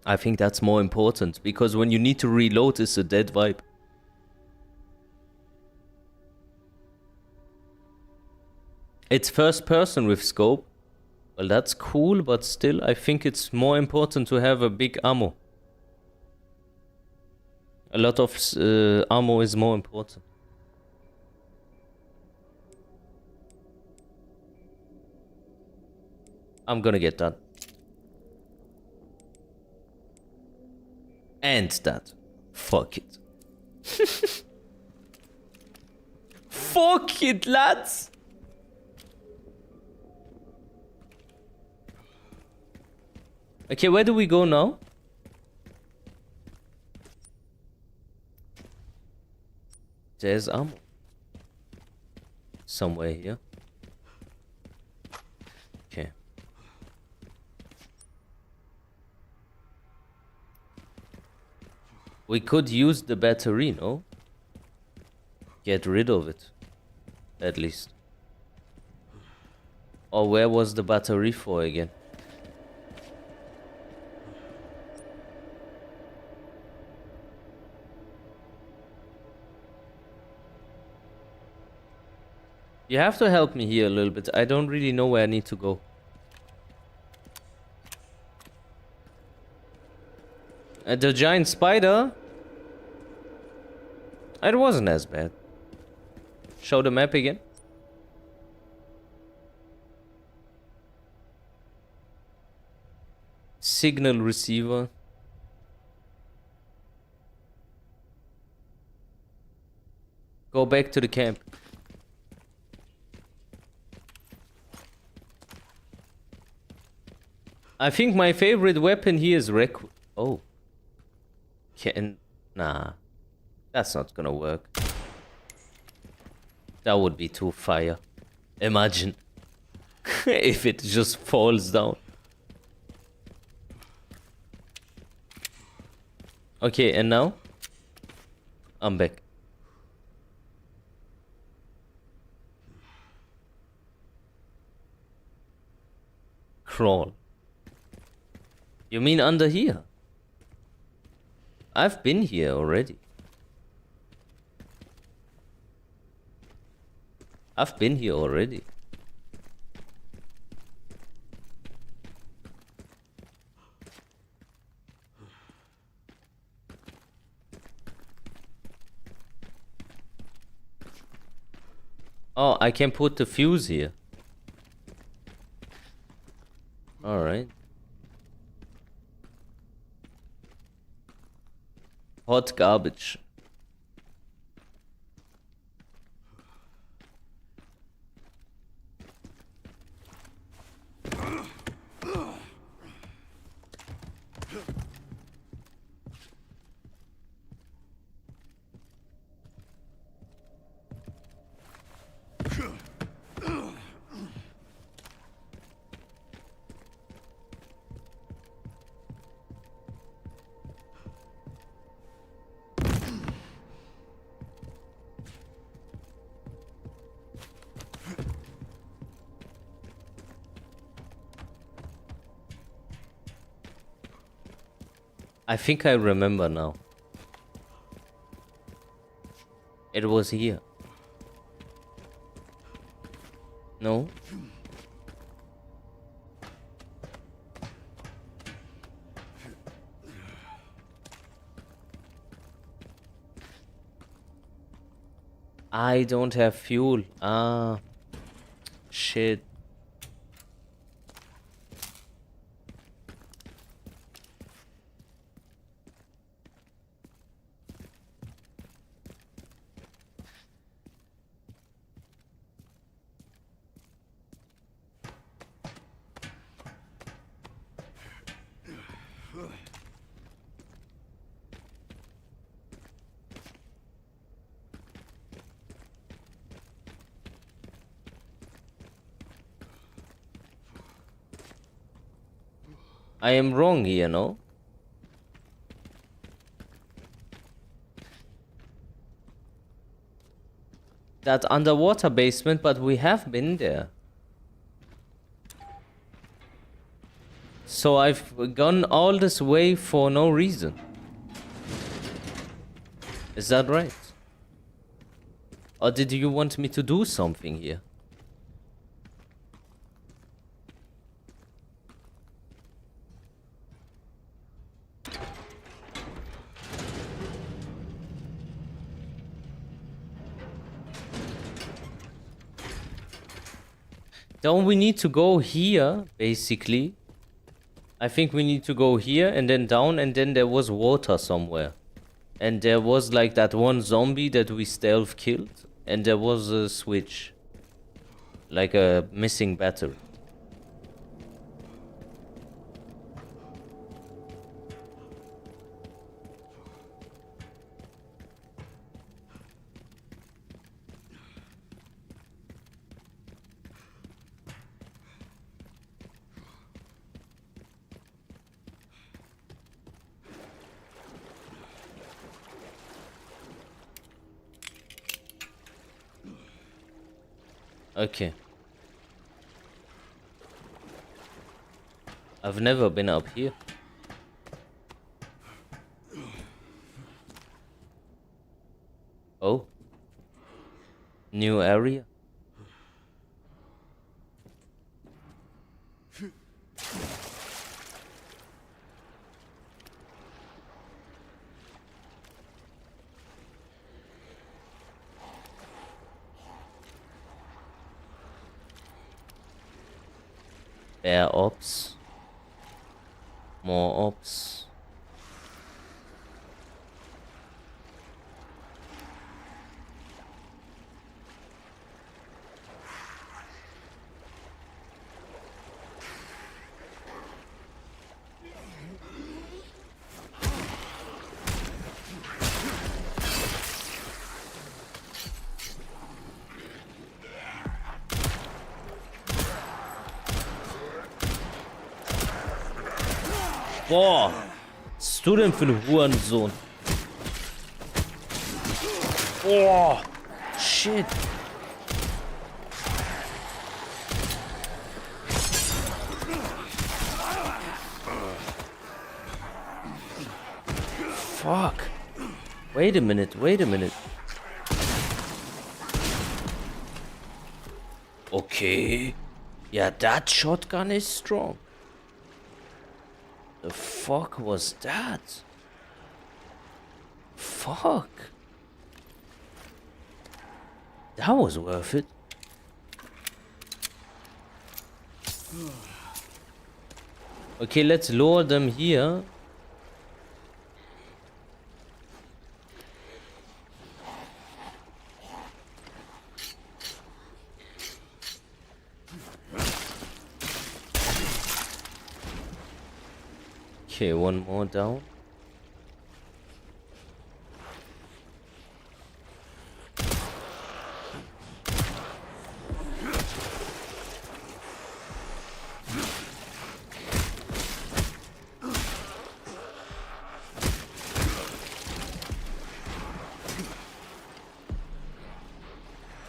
I think that's more important, because when you need to reload, it's a dead vibe. It's first person with scope. Well, that's cool, but still, I think it's more important to have a big ammo. A lot of ammo is more important. I'm gonna get that. And that. Fuck it. Fuck it, lads! Okay, where do we go now? There's ammo. Somewhere here. Okay. We could use the battery, no? Get rid of it. At least. Or where was the battery for again? You have to help me here a little bit. I don't really know where I need to go. The giant spider? It wasn't as bad. Show the map again. Signal receiver. Go back to the camp. I think my favorite weapon here is Oh. Nah. That's not gonna work. That would be too fire. Imagine. If it just falls down. Okay, and now? I'm back. Crawl. You mean under here? I've been here already. I've been here already. Oh, I can put the fuse here. Alright. Hot garbage. I think I remember now. It was here. No? I don't have fuel. Ah. Shit. I am wrong here, no? That underwater basement, but we have been there. So I've gone all this way for no reason. Is that right? Or did you want me to do something here? Don't we need to go here, basically? I think we need to go here and then down, and then there was water somewhere. And there was like that one zombie that we stealth killed. And there was a switch. Like a missing battery. Okay. I've never been up here. Oh. New area. Bear ops. More ops. Boah, was bist du denn für ein Hurensohn? Boah, shit. Fuck. Wait a minute, wait a minute. Okay. Yeah, that shotgun is strong. The fuck was that? Fuck. That was worth it. Okay, let's lower them here. Okay, one more down.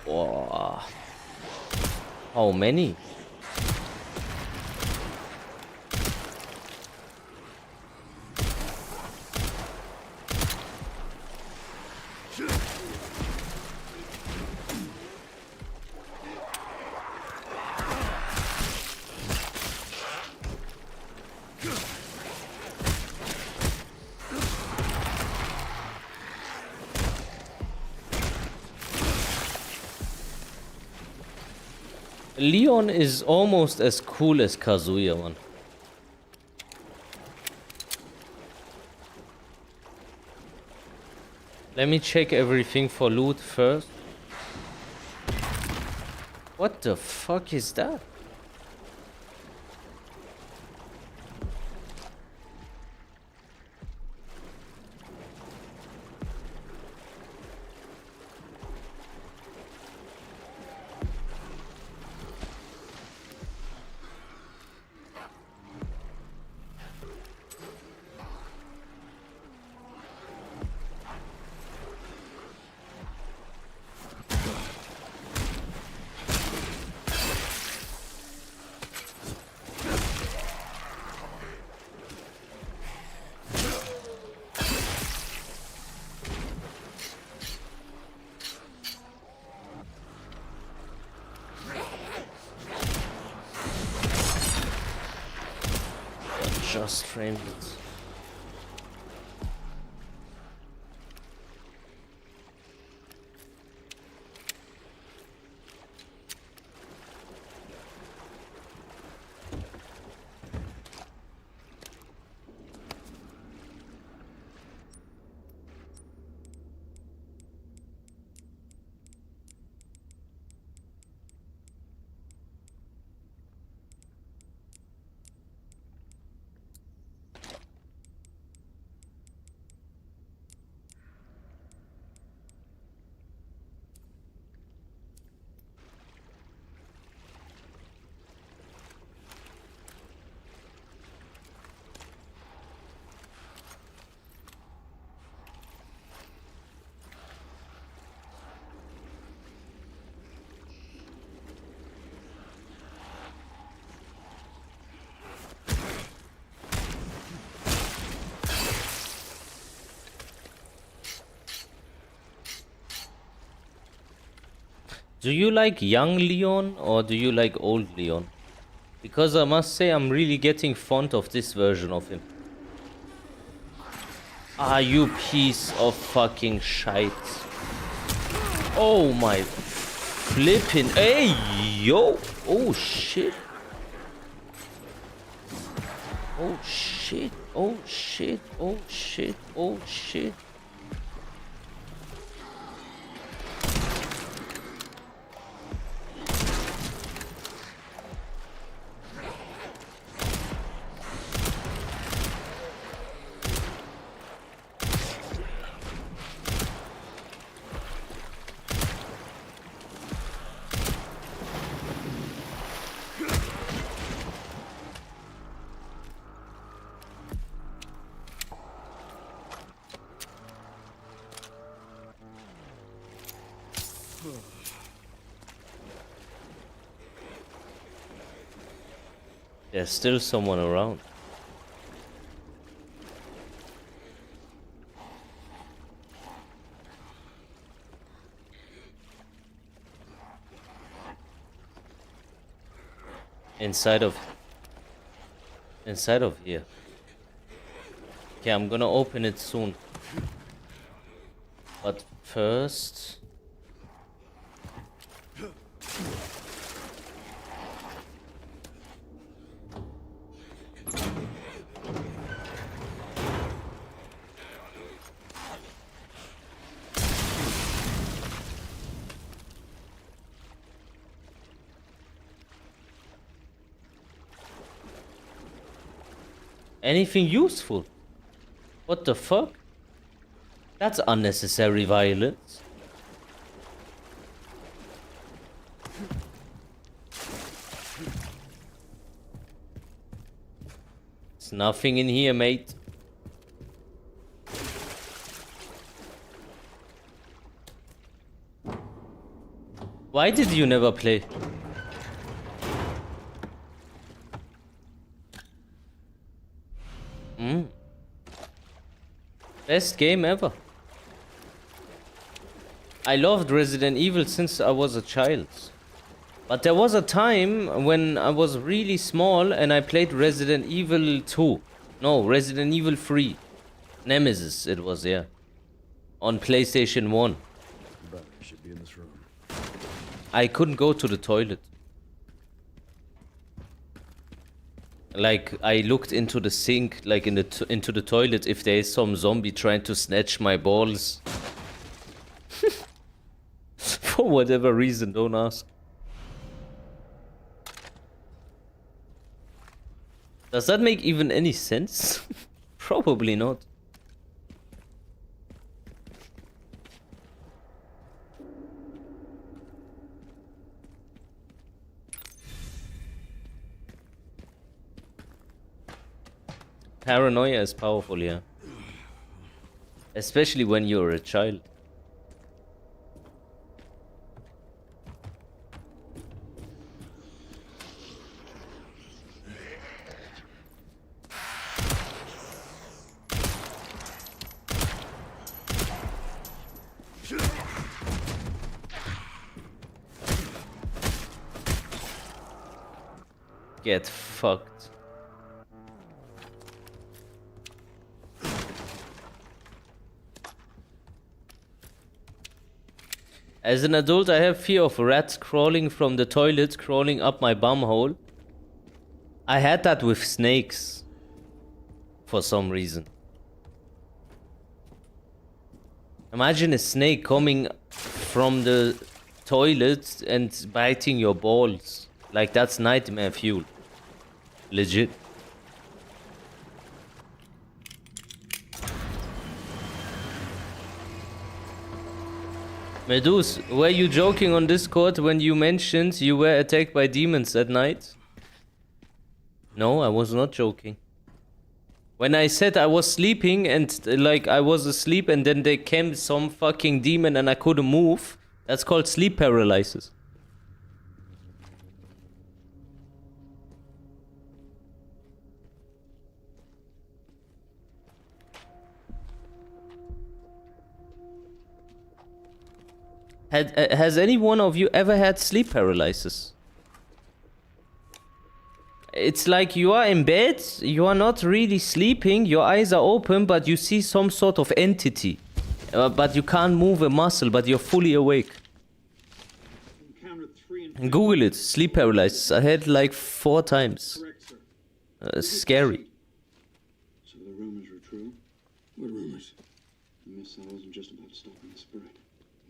Wow. How many? Leon is almost as cool as Kazuya, man. Let me check everything for loot first. What the fuck is that? Just framed it. Do you like young Leon or do you like old Leon? Because I must say I'm really getting fond of this version of him. Ah, you piece of fucking shite. Oh my flipping. Hey, yo. Oh shit. Oh shit. Oh shit. Oh shit. Oh shit. There's still someone around. Inside of here. Okay, I'm gonna open it soon. But first... Anything useful? What the fuck? That's unnecessary violence. There's nothing in here, mate. Why did you never play? Best game ever. I loved Resident Evil since I was a child. But there was a time when I was really small and I played Resident Evil 2. No, Resident Evil 3. Nemesis it was, yeah. On PlayStation 1. Should be in this room. I couldn't go to the toilet. Like, I looked into the sink, like into the toilet, if there is some zombie trying to snatch my balls. For whatever reason, don't ask. Does that make even any sense? Probably not. Paranoia is powerful, yeah. Especially when you're a child. Get fucked. As an adult, I have fear of rats crawling from the toilet, crawling up my bum hole. I had that with snakes. For some reason. Imagine a snake coming from the toilet and biting your balls. Like, that's nightmare fuel. Legit. Medusa, were you joking on Discord when you mentioned you were attacked by demons at night? No, I was not joking. When I said I was sleeping and like I was asleep and then there came some fucking demon and I couldn't move, that's called sleep paralysis. Has any one of you ever had sleep paralysis? It's like you are in bed, you are not really sleeping, your eyes are open, but you see some sort of entity. But you can't move a muscle, but you're fully awake. Google it, sleep paralysis. I had like 4 times. Scary. So the rumors were true? What rumors? The missile wasn't just about stopping the spread.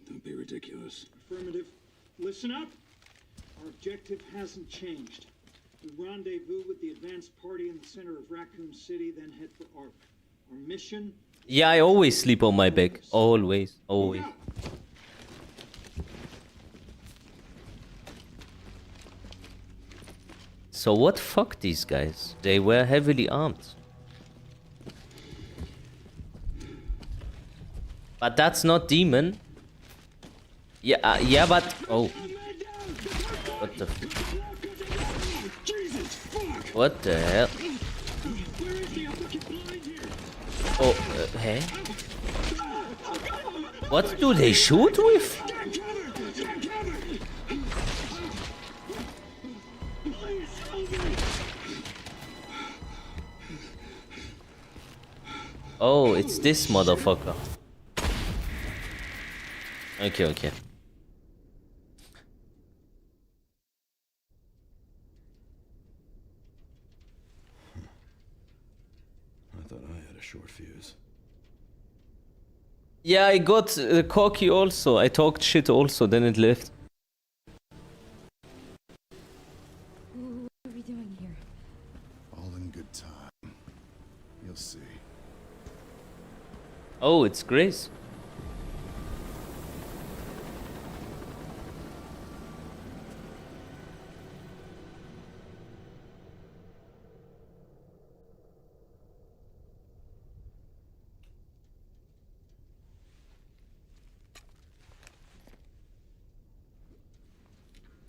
Don't be ridiculous. Affirmative. Listen up. Our objective hasn't changed. We rendezvous with the advanced party in the center of Raccoon City, then head for Ark. Our mission... Yeah, I always sleep on my back. Always. So what fucked these guys? They were heavily armed. But that's not demon. Yeah, but... Oh. What the... What the hell? Oh, hey? What do they shoot with? Oh, it's this motherfucker. Okay, okay. I thought I had a short fuse. Yeah, I got cocky also. I talked shit also, then it left. What are we doing here? All in good time. You'll see. Oh, it's Grace.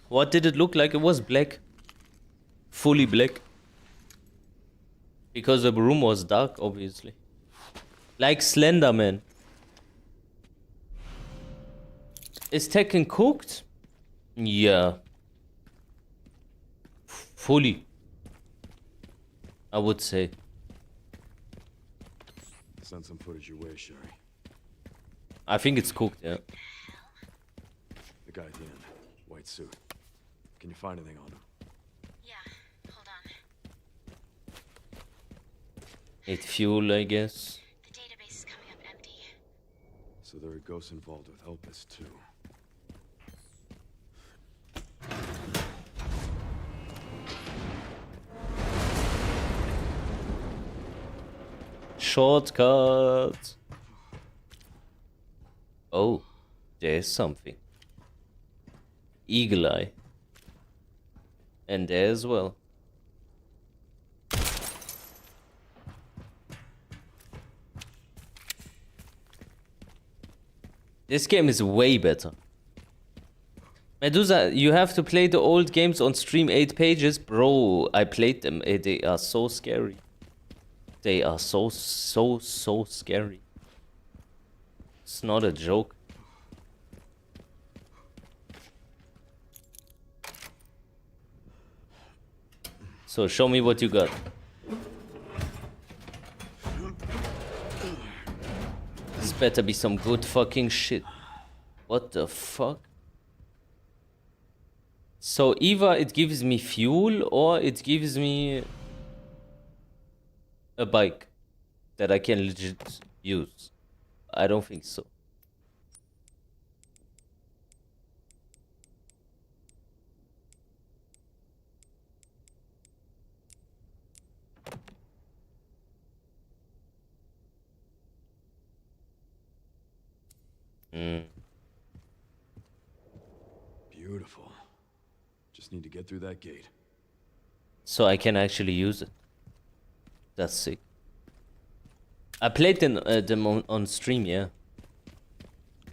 What did it look like? It was black. Fully black. Because the room was dark, obviously. Like Slender Man. Is Tekken cooked? Yeah. Fully. I would say. Send some footage your way, Sherry. I think it's cooked, yeah. The guy at the end. White suit. Can you find anything on him? Yeah, hold on. Need fuel, I guess. The database is coming up empty. So there are ghosts involved with Elpis, too. Shortcut. Oh, there's something. Eagle Eye. And there as well. This game is way better. Medusa, you have to play the old games on stream 8 pages. Bro, I played them. They are so scary. They are so scary. It's not a joke. So show me what you got. This better be some good fucking shit. What the fuck? So either it gives me fuel or it gives me a bike that I can legit use. I don't think so. Beautiful. Just need to get through that gate. So I can actually use it. That's sick. I played them on stream, yeah.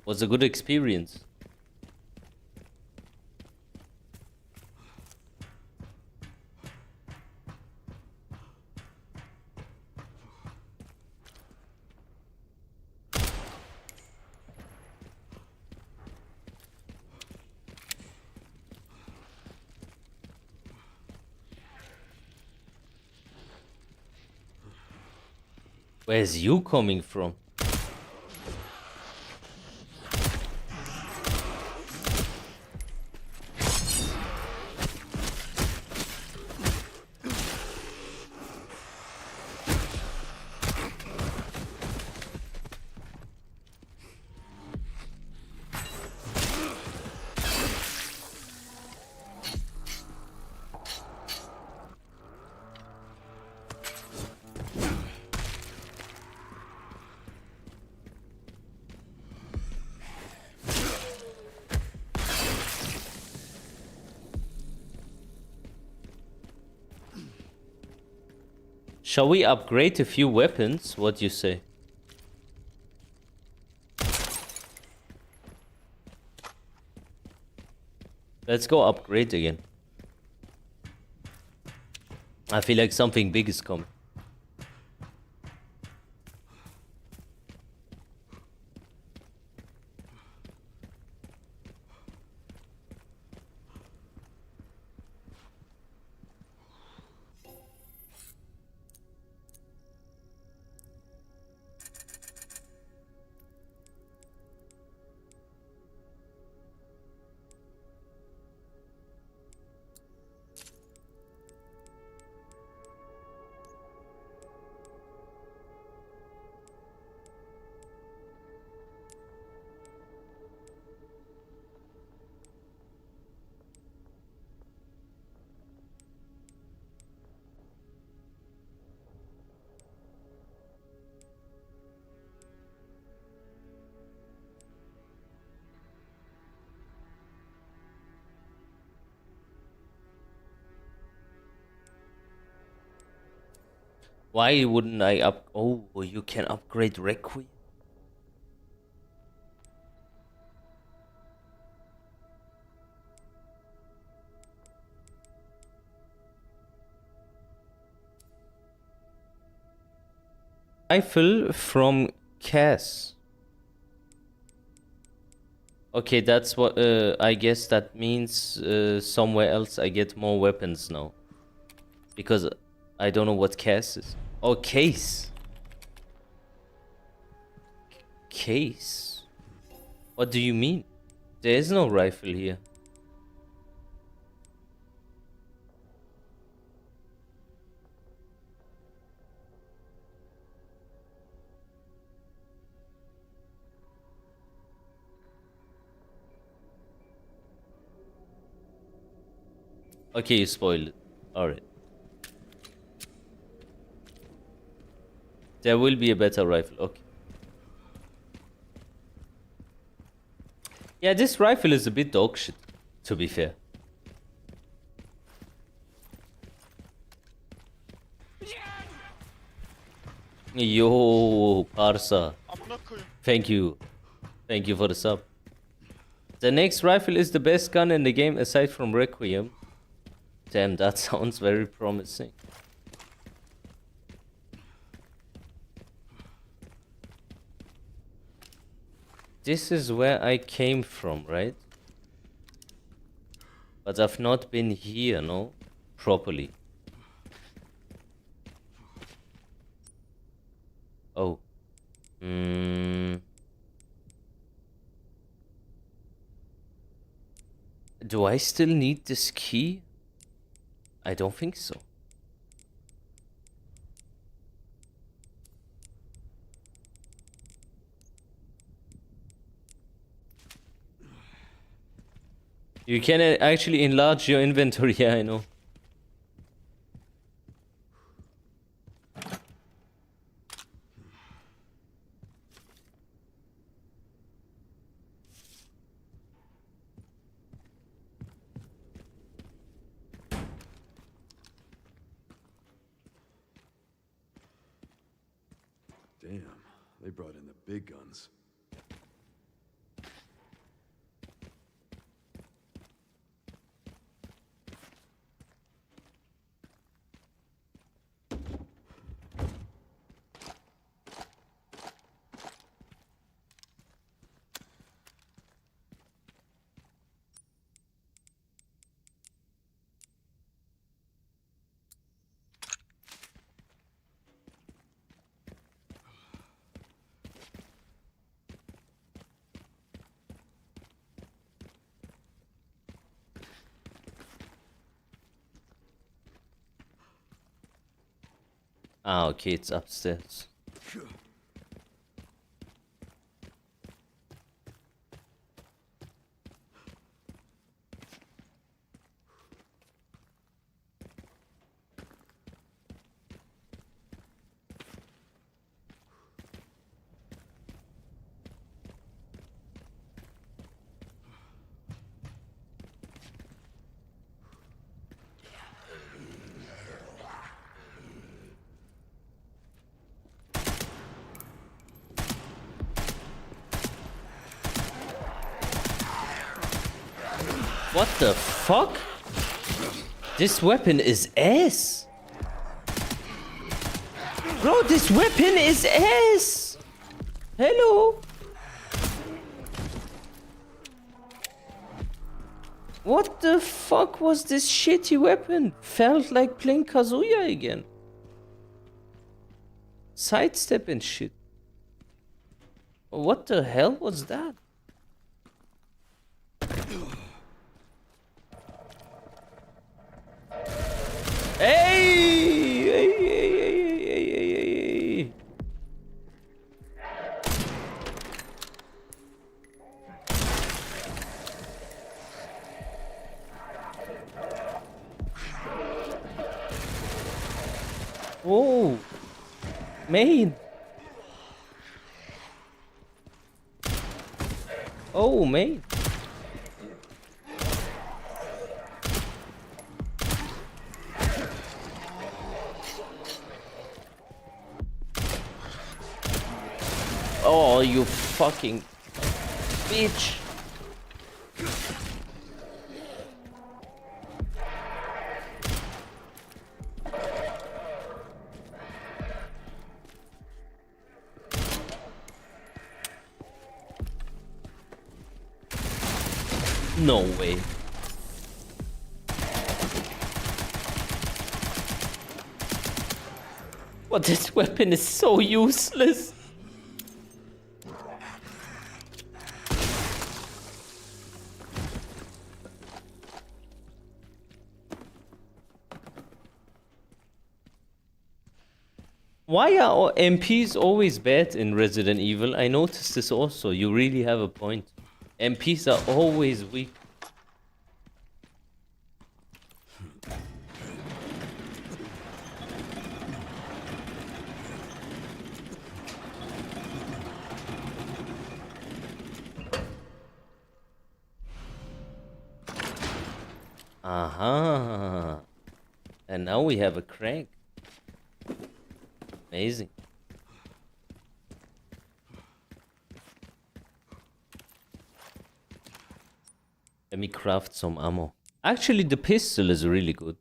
Was a good experience. Where's you coming from? Shall we upgrade a few weapons? What do you say? Let's go upgrade again. I feel like something big is coming. Why wouldn't I up? Oh, you can upgrade Requiem. Rifle from Cass. Okay, that's what I guess that means somewhere else I get more weapons now. Because I don't know what Cass is. Oh, case. Case? What do you mean? There is no rifle here. Okay, you spoiled it. Alright. There will be a better rifle. Okay. Yeah, this rifle is a bit dog shit, to be fair. Yo, Parsa. Thank you. Thank you for the sub. The next rifle is the best gun in the game aside from Requiem. Damn, that sounds very promising. This is where I came from, right? But I've not been here, no? Properly. Oh. Do I still need this key? I don't think so. You can actually enlarge your inventory, yeah, I know. Damn, they brought in the big guns. Ah, okay, it's upstairs. What the fuck? This weapon is ass. Bro, this weapon is ass. Hello. What the fuck was this shitty weapon? Felt like playing Kazuya again. Sidestep and shit. What the hell was that? Hey! Hey, hey, hey, hey, hey, hey. Oh, main. Oh, main. Oh, you fucking bitch. No way. What, this weapon is so useless. Why are MPs always bad in Resident Evil? I noticed this also. You really have a point. MPs are always weak. Aha. And now we have a crank. Amazing. Let me craft some ammo. Actually, the pistol is really good.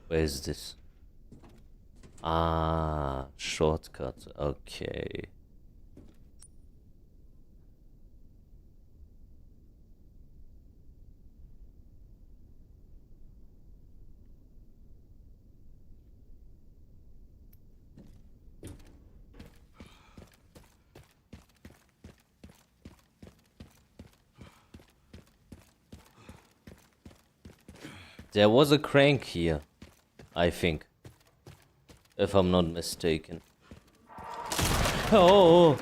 Where is this? Ah, shortcut. Okay. There was a crank here, I think. If I'm not mistaken. Oh!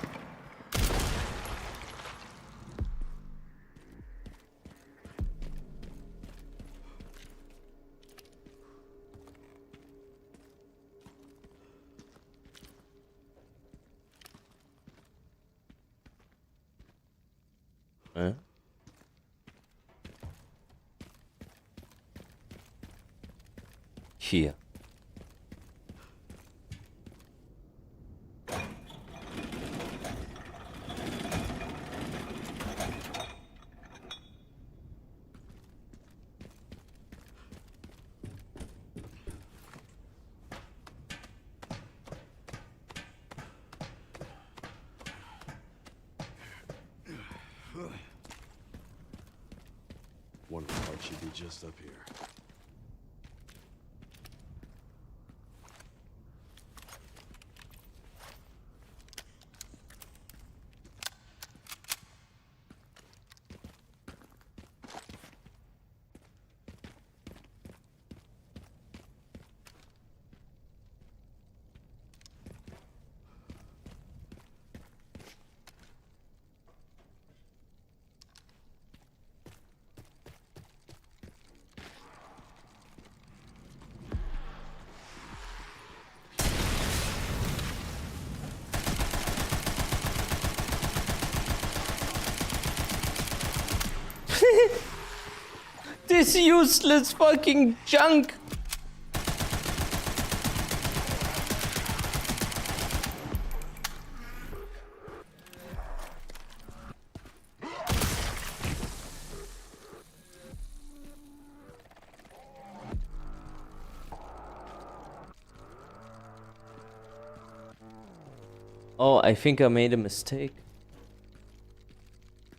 Huh? Here. One part should be just up here. This useless fucking junk. Oh, I think I made a mistake.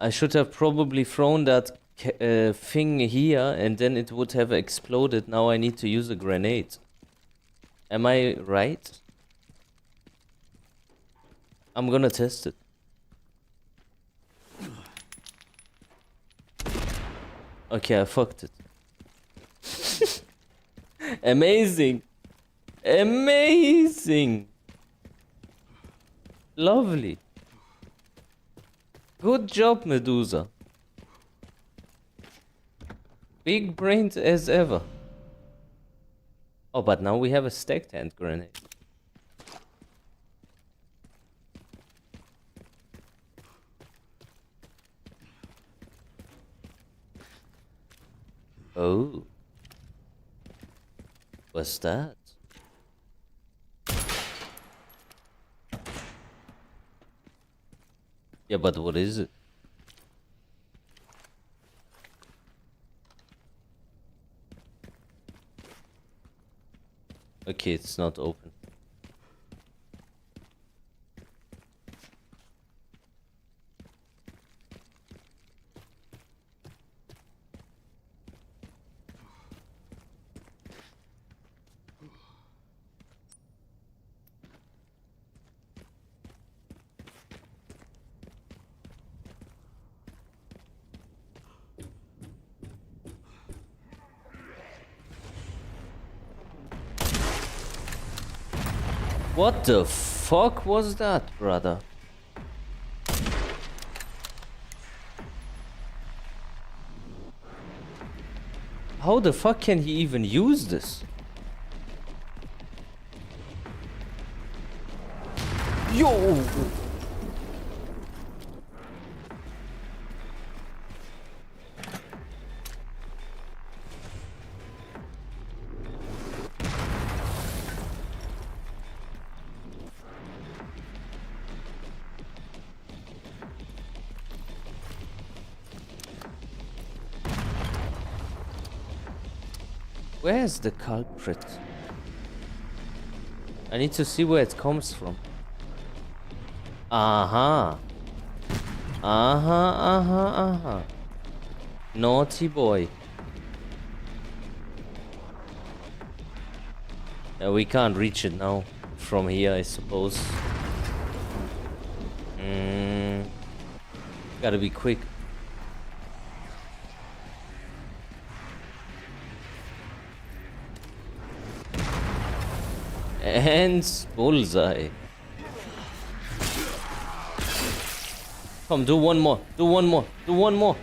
I should have probably thrown that thing here and then it would have exploded. Now I need to use a grenade. Am I right? I'm gonna test it. Okay, I fucked it. Amazing. Amazing. Lovely. Good job, Medusa. Big brains as ever. Oh, but now we have a stacked hand grenade. Oh. What's that? Yeah, but what is it? Okay, it's not open. What the fuck was that, brother? How the fuck can he even use this? Yo! Where's the culprit? I need to see where it comes from. Uh-huh. Uh-huh. Naughty boy. Yeah, we can't reach it now. From here, I suppose. Gotta be quick. And bullseye. Come, do one more. Do one more. Do one more.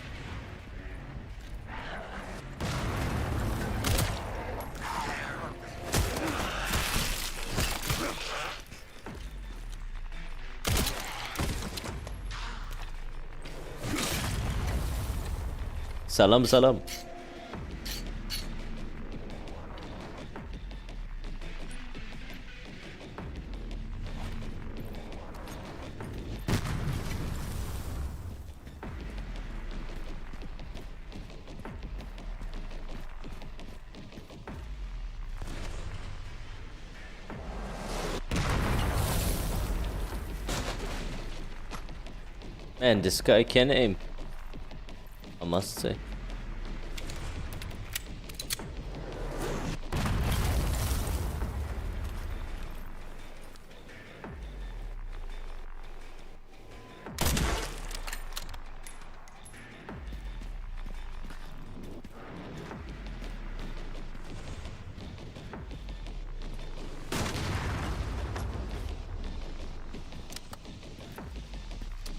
Salam, salam. Man, this guy can aim, I must say.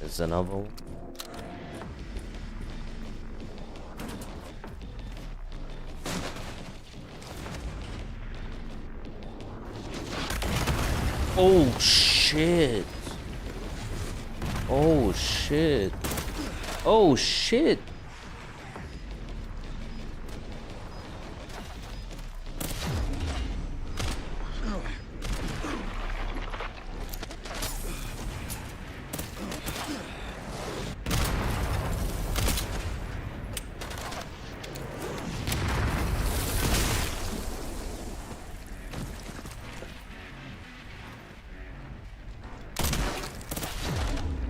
There's another one. Oh shit. Oh shit. Oh shit.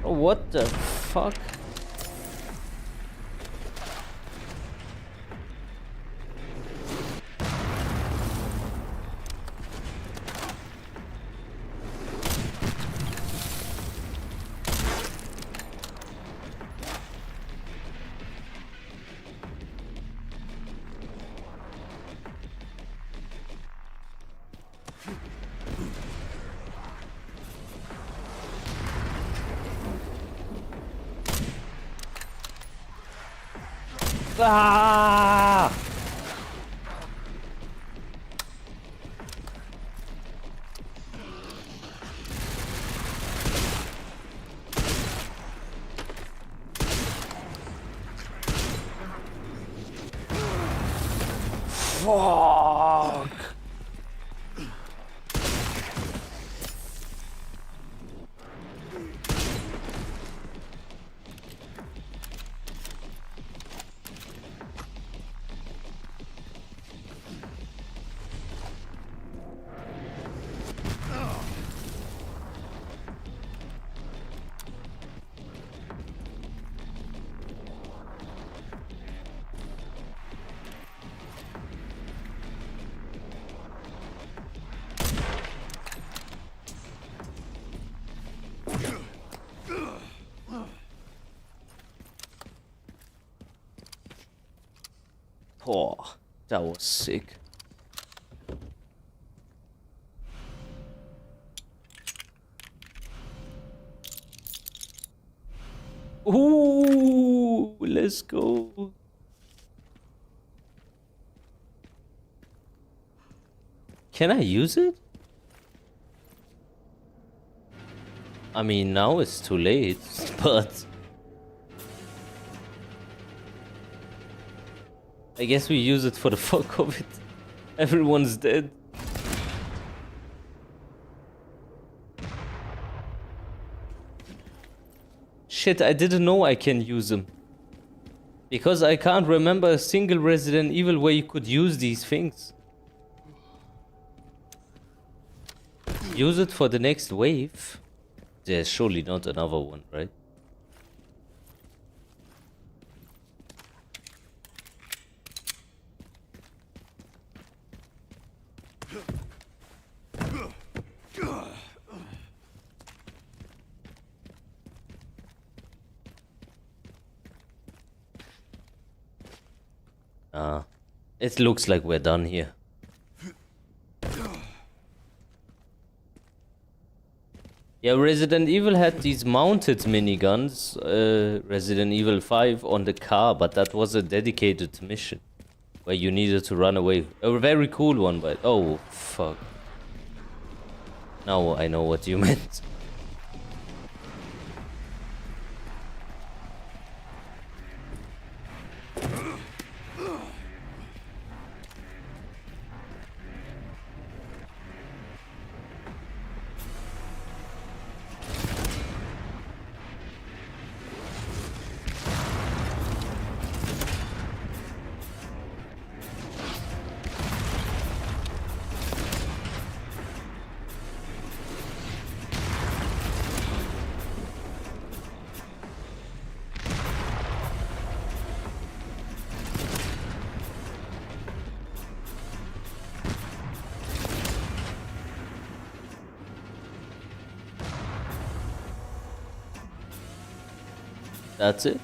What the fuck? Ah! Fuck. Oh, that was sick. Ooh, let's go. Can I use it? I mean, now it's too late, but I guess we use it for the fuck of it. Everyone's dead. Shit, I didn't know I can use them. Because I can't remember a single Resident Evil where you could use these things. Use it for the next wave? There's surely not another one, right? It looks like we're done here. Yeah, Resident Evil had these mounted miniguns, Resident Evil 5 on the car, but that was a dedicated mission where you needed to run away. A very cool one, but oh fuck. Now I know what you meant. That's it.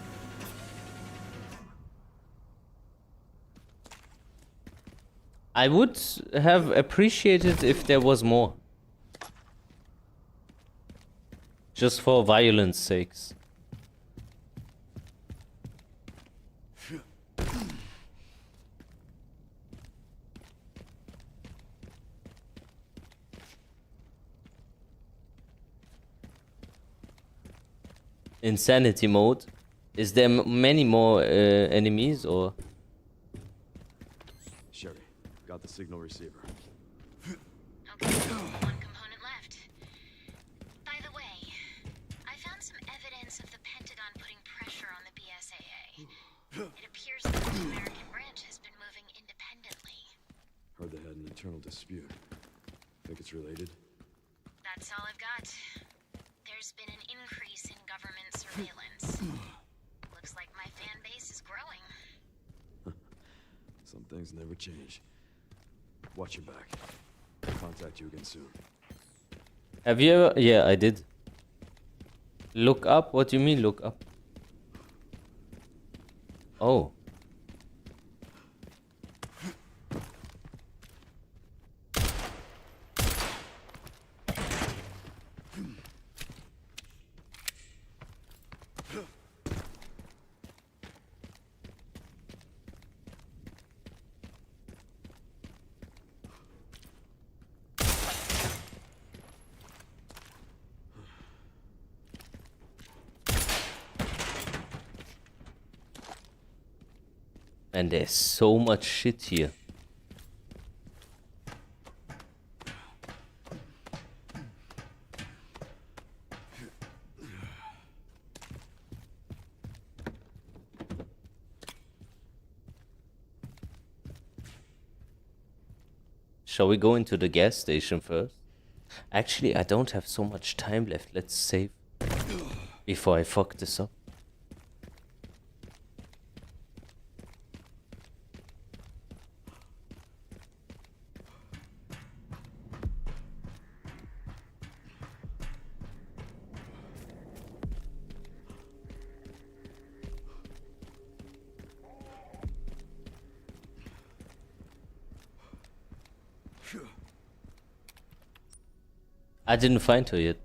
I would have appreciated if there was more. Just for violence sakes. Insanity mode. Is there many more enemies or? Sherry, got the signal receiver. Okay, one component left. By the way, I found some evidence of the Pentagon putting pressure on the BSAA. It appears the North American branch has been moving independently. Heard they had an internal dispute. Think it's related? That's all I've got. There's been an increase in government surveillance. Looks like my fan base is growing. Some things never change. Watch your back. Contact you again soon. Have you ever? Yeah, I did. Look up? What do you mean look up? Oh. And there's so much shit here. Shall we go into the gas station first? Actually, I don't have so much time left. Let's save before I fuck this up. I didn't find her yet.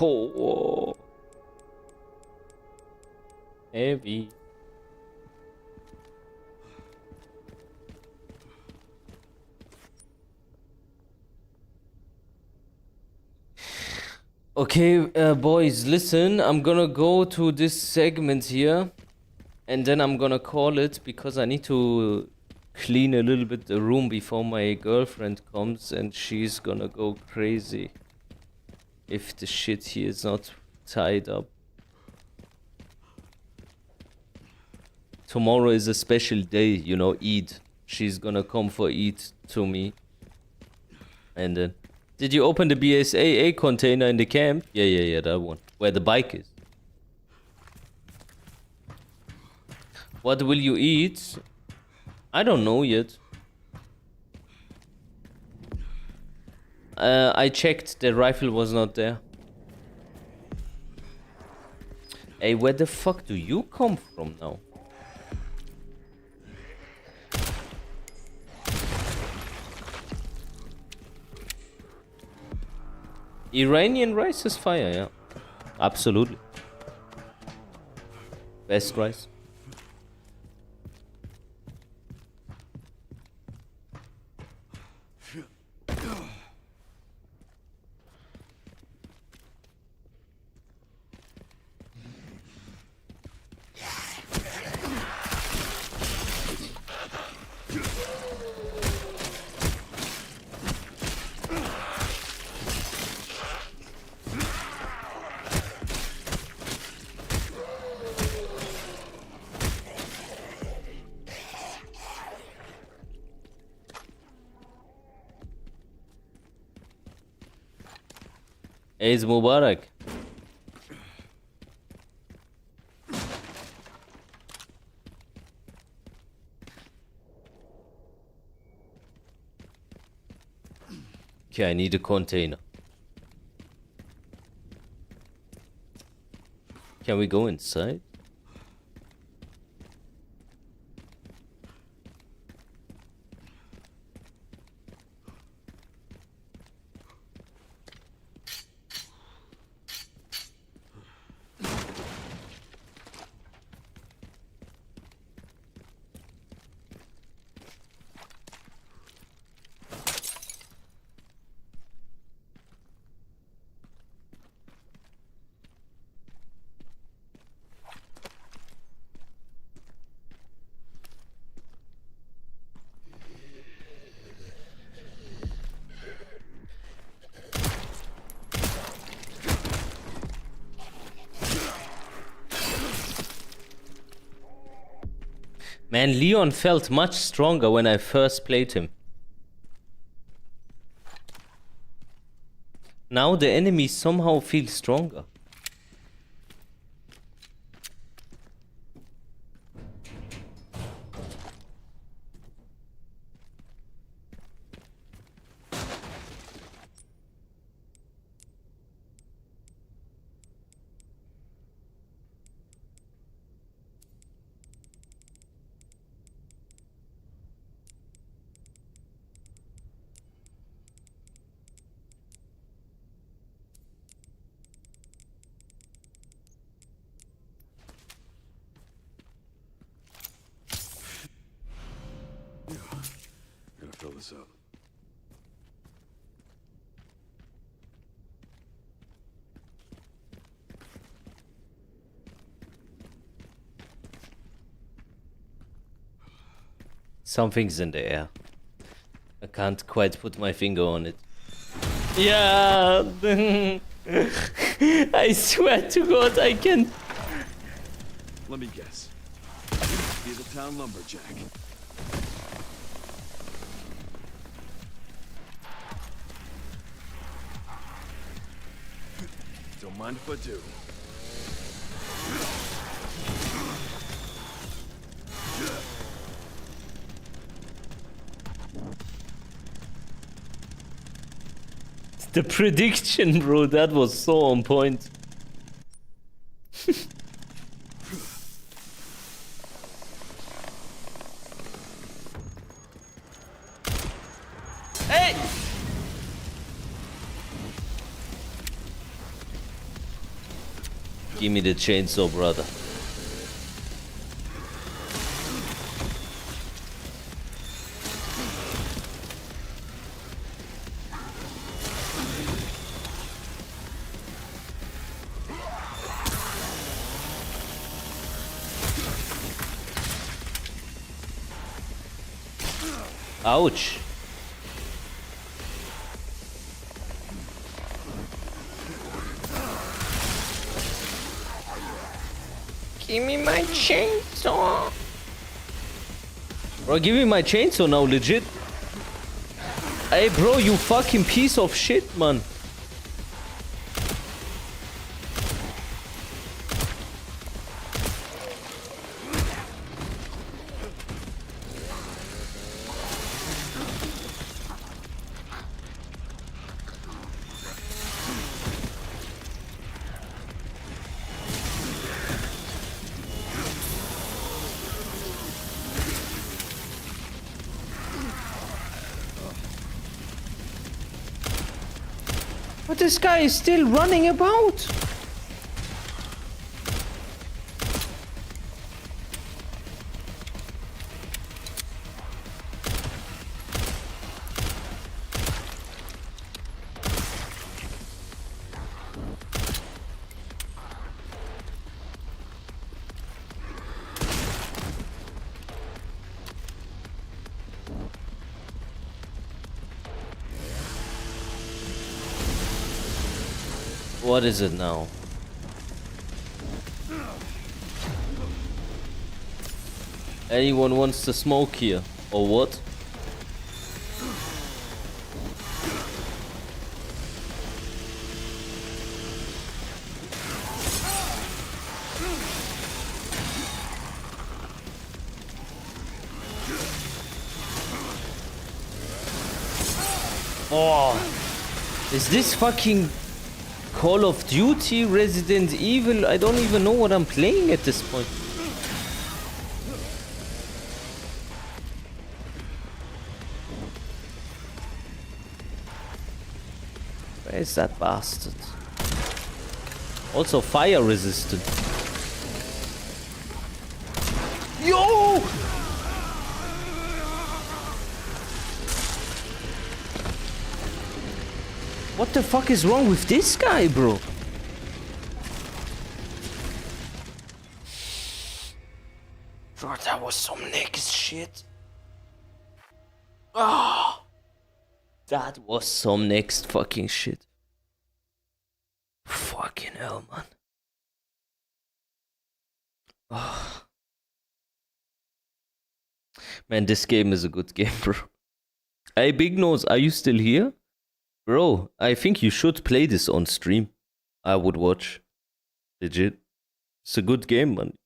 Oh, heavy. Okay, boys, listen, I'm gonna go to this segment here and then I'm gonna call it because I need to clean a little bit the room before my girlfriend comes and she's gonna go crazy if the shit here is not tied up. Tomorrow is a special day, you know, Eid. She's gonna come for Eid to me. And then... Did you open the BSAA container in the camp? Yeah, that one. Where the bike is. What will you eat? I don't know yet. I checked, the rifle was not there. Hey, where the fuck do you come from now? Iranian rice is fire, yeah. Absolutely. Best rice. Eid Mubarak. Okay, I need a container. Can we go inside? Man, Leon felt much stronger when I first played him. Now the enemy somehow feels stronger. Gonna fill this up. Something's in the air. I can't quite put my finger on it. Yeah. I swear to God, I can't. Let me guess. You must be the town lumberjack. Don't mind if I do. The prediction, bro, that was so on point. Hey! Give me the chainsaw, brother. Ouch. Give me my chainsaw. Bro, give me my chainsaw now, legit. Hey, bro, you fucking piece of shit, man. But this guy is still running about. What is it now? Anyone wants to smoke here, or what? Oh, is this fucking Call of Duty, Resident Evil? I don't even know what I'm playing at this point. Where is that bastard? Also fire resistant. Yo! What the fuck is wrong with this guy, bro? Bro, that was some next shit. Ah, that was some next fucking shit. Fucking hell, man. Ah. Man, this game is a good game, bro. Hey, Big Nose, are you still here? Bro, I think you should play this on stream. I would watch. Legit. It's a good game, man.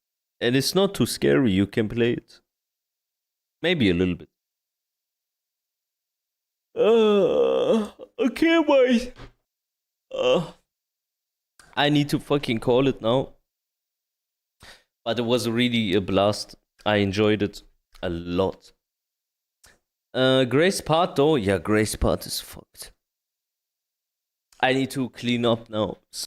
And it's not too scary. You can play it. Maybe a little bit. Okay, wait. I need to fucking call it now. But it was really a blast. I enjoyed it a lot. Grace part though? Yeah, Grace part is fucked. I need to clean up now.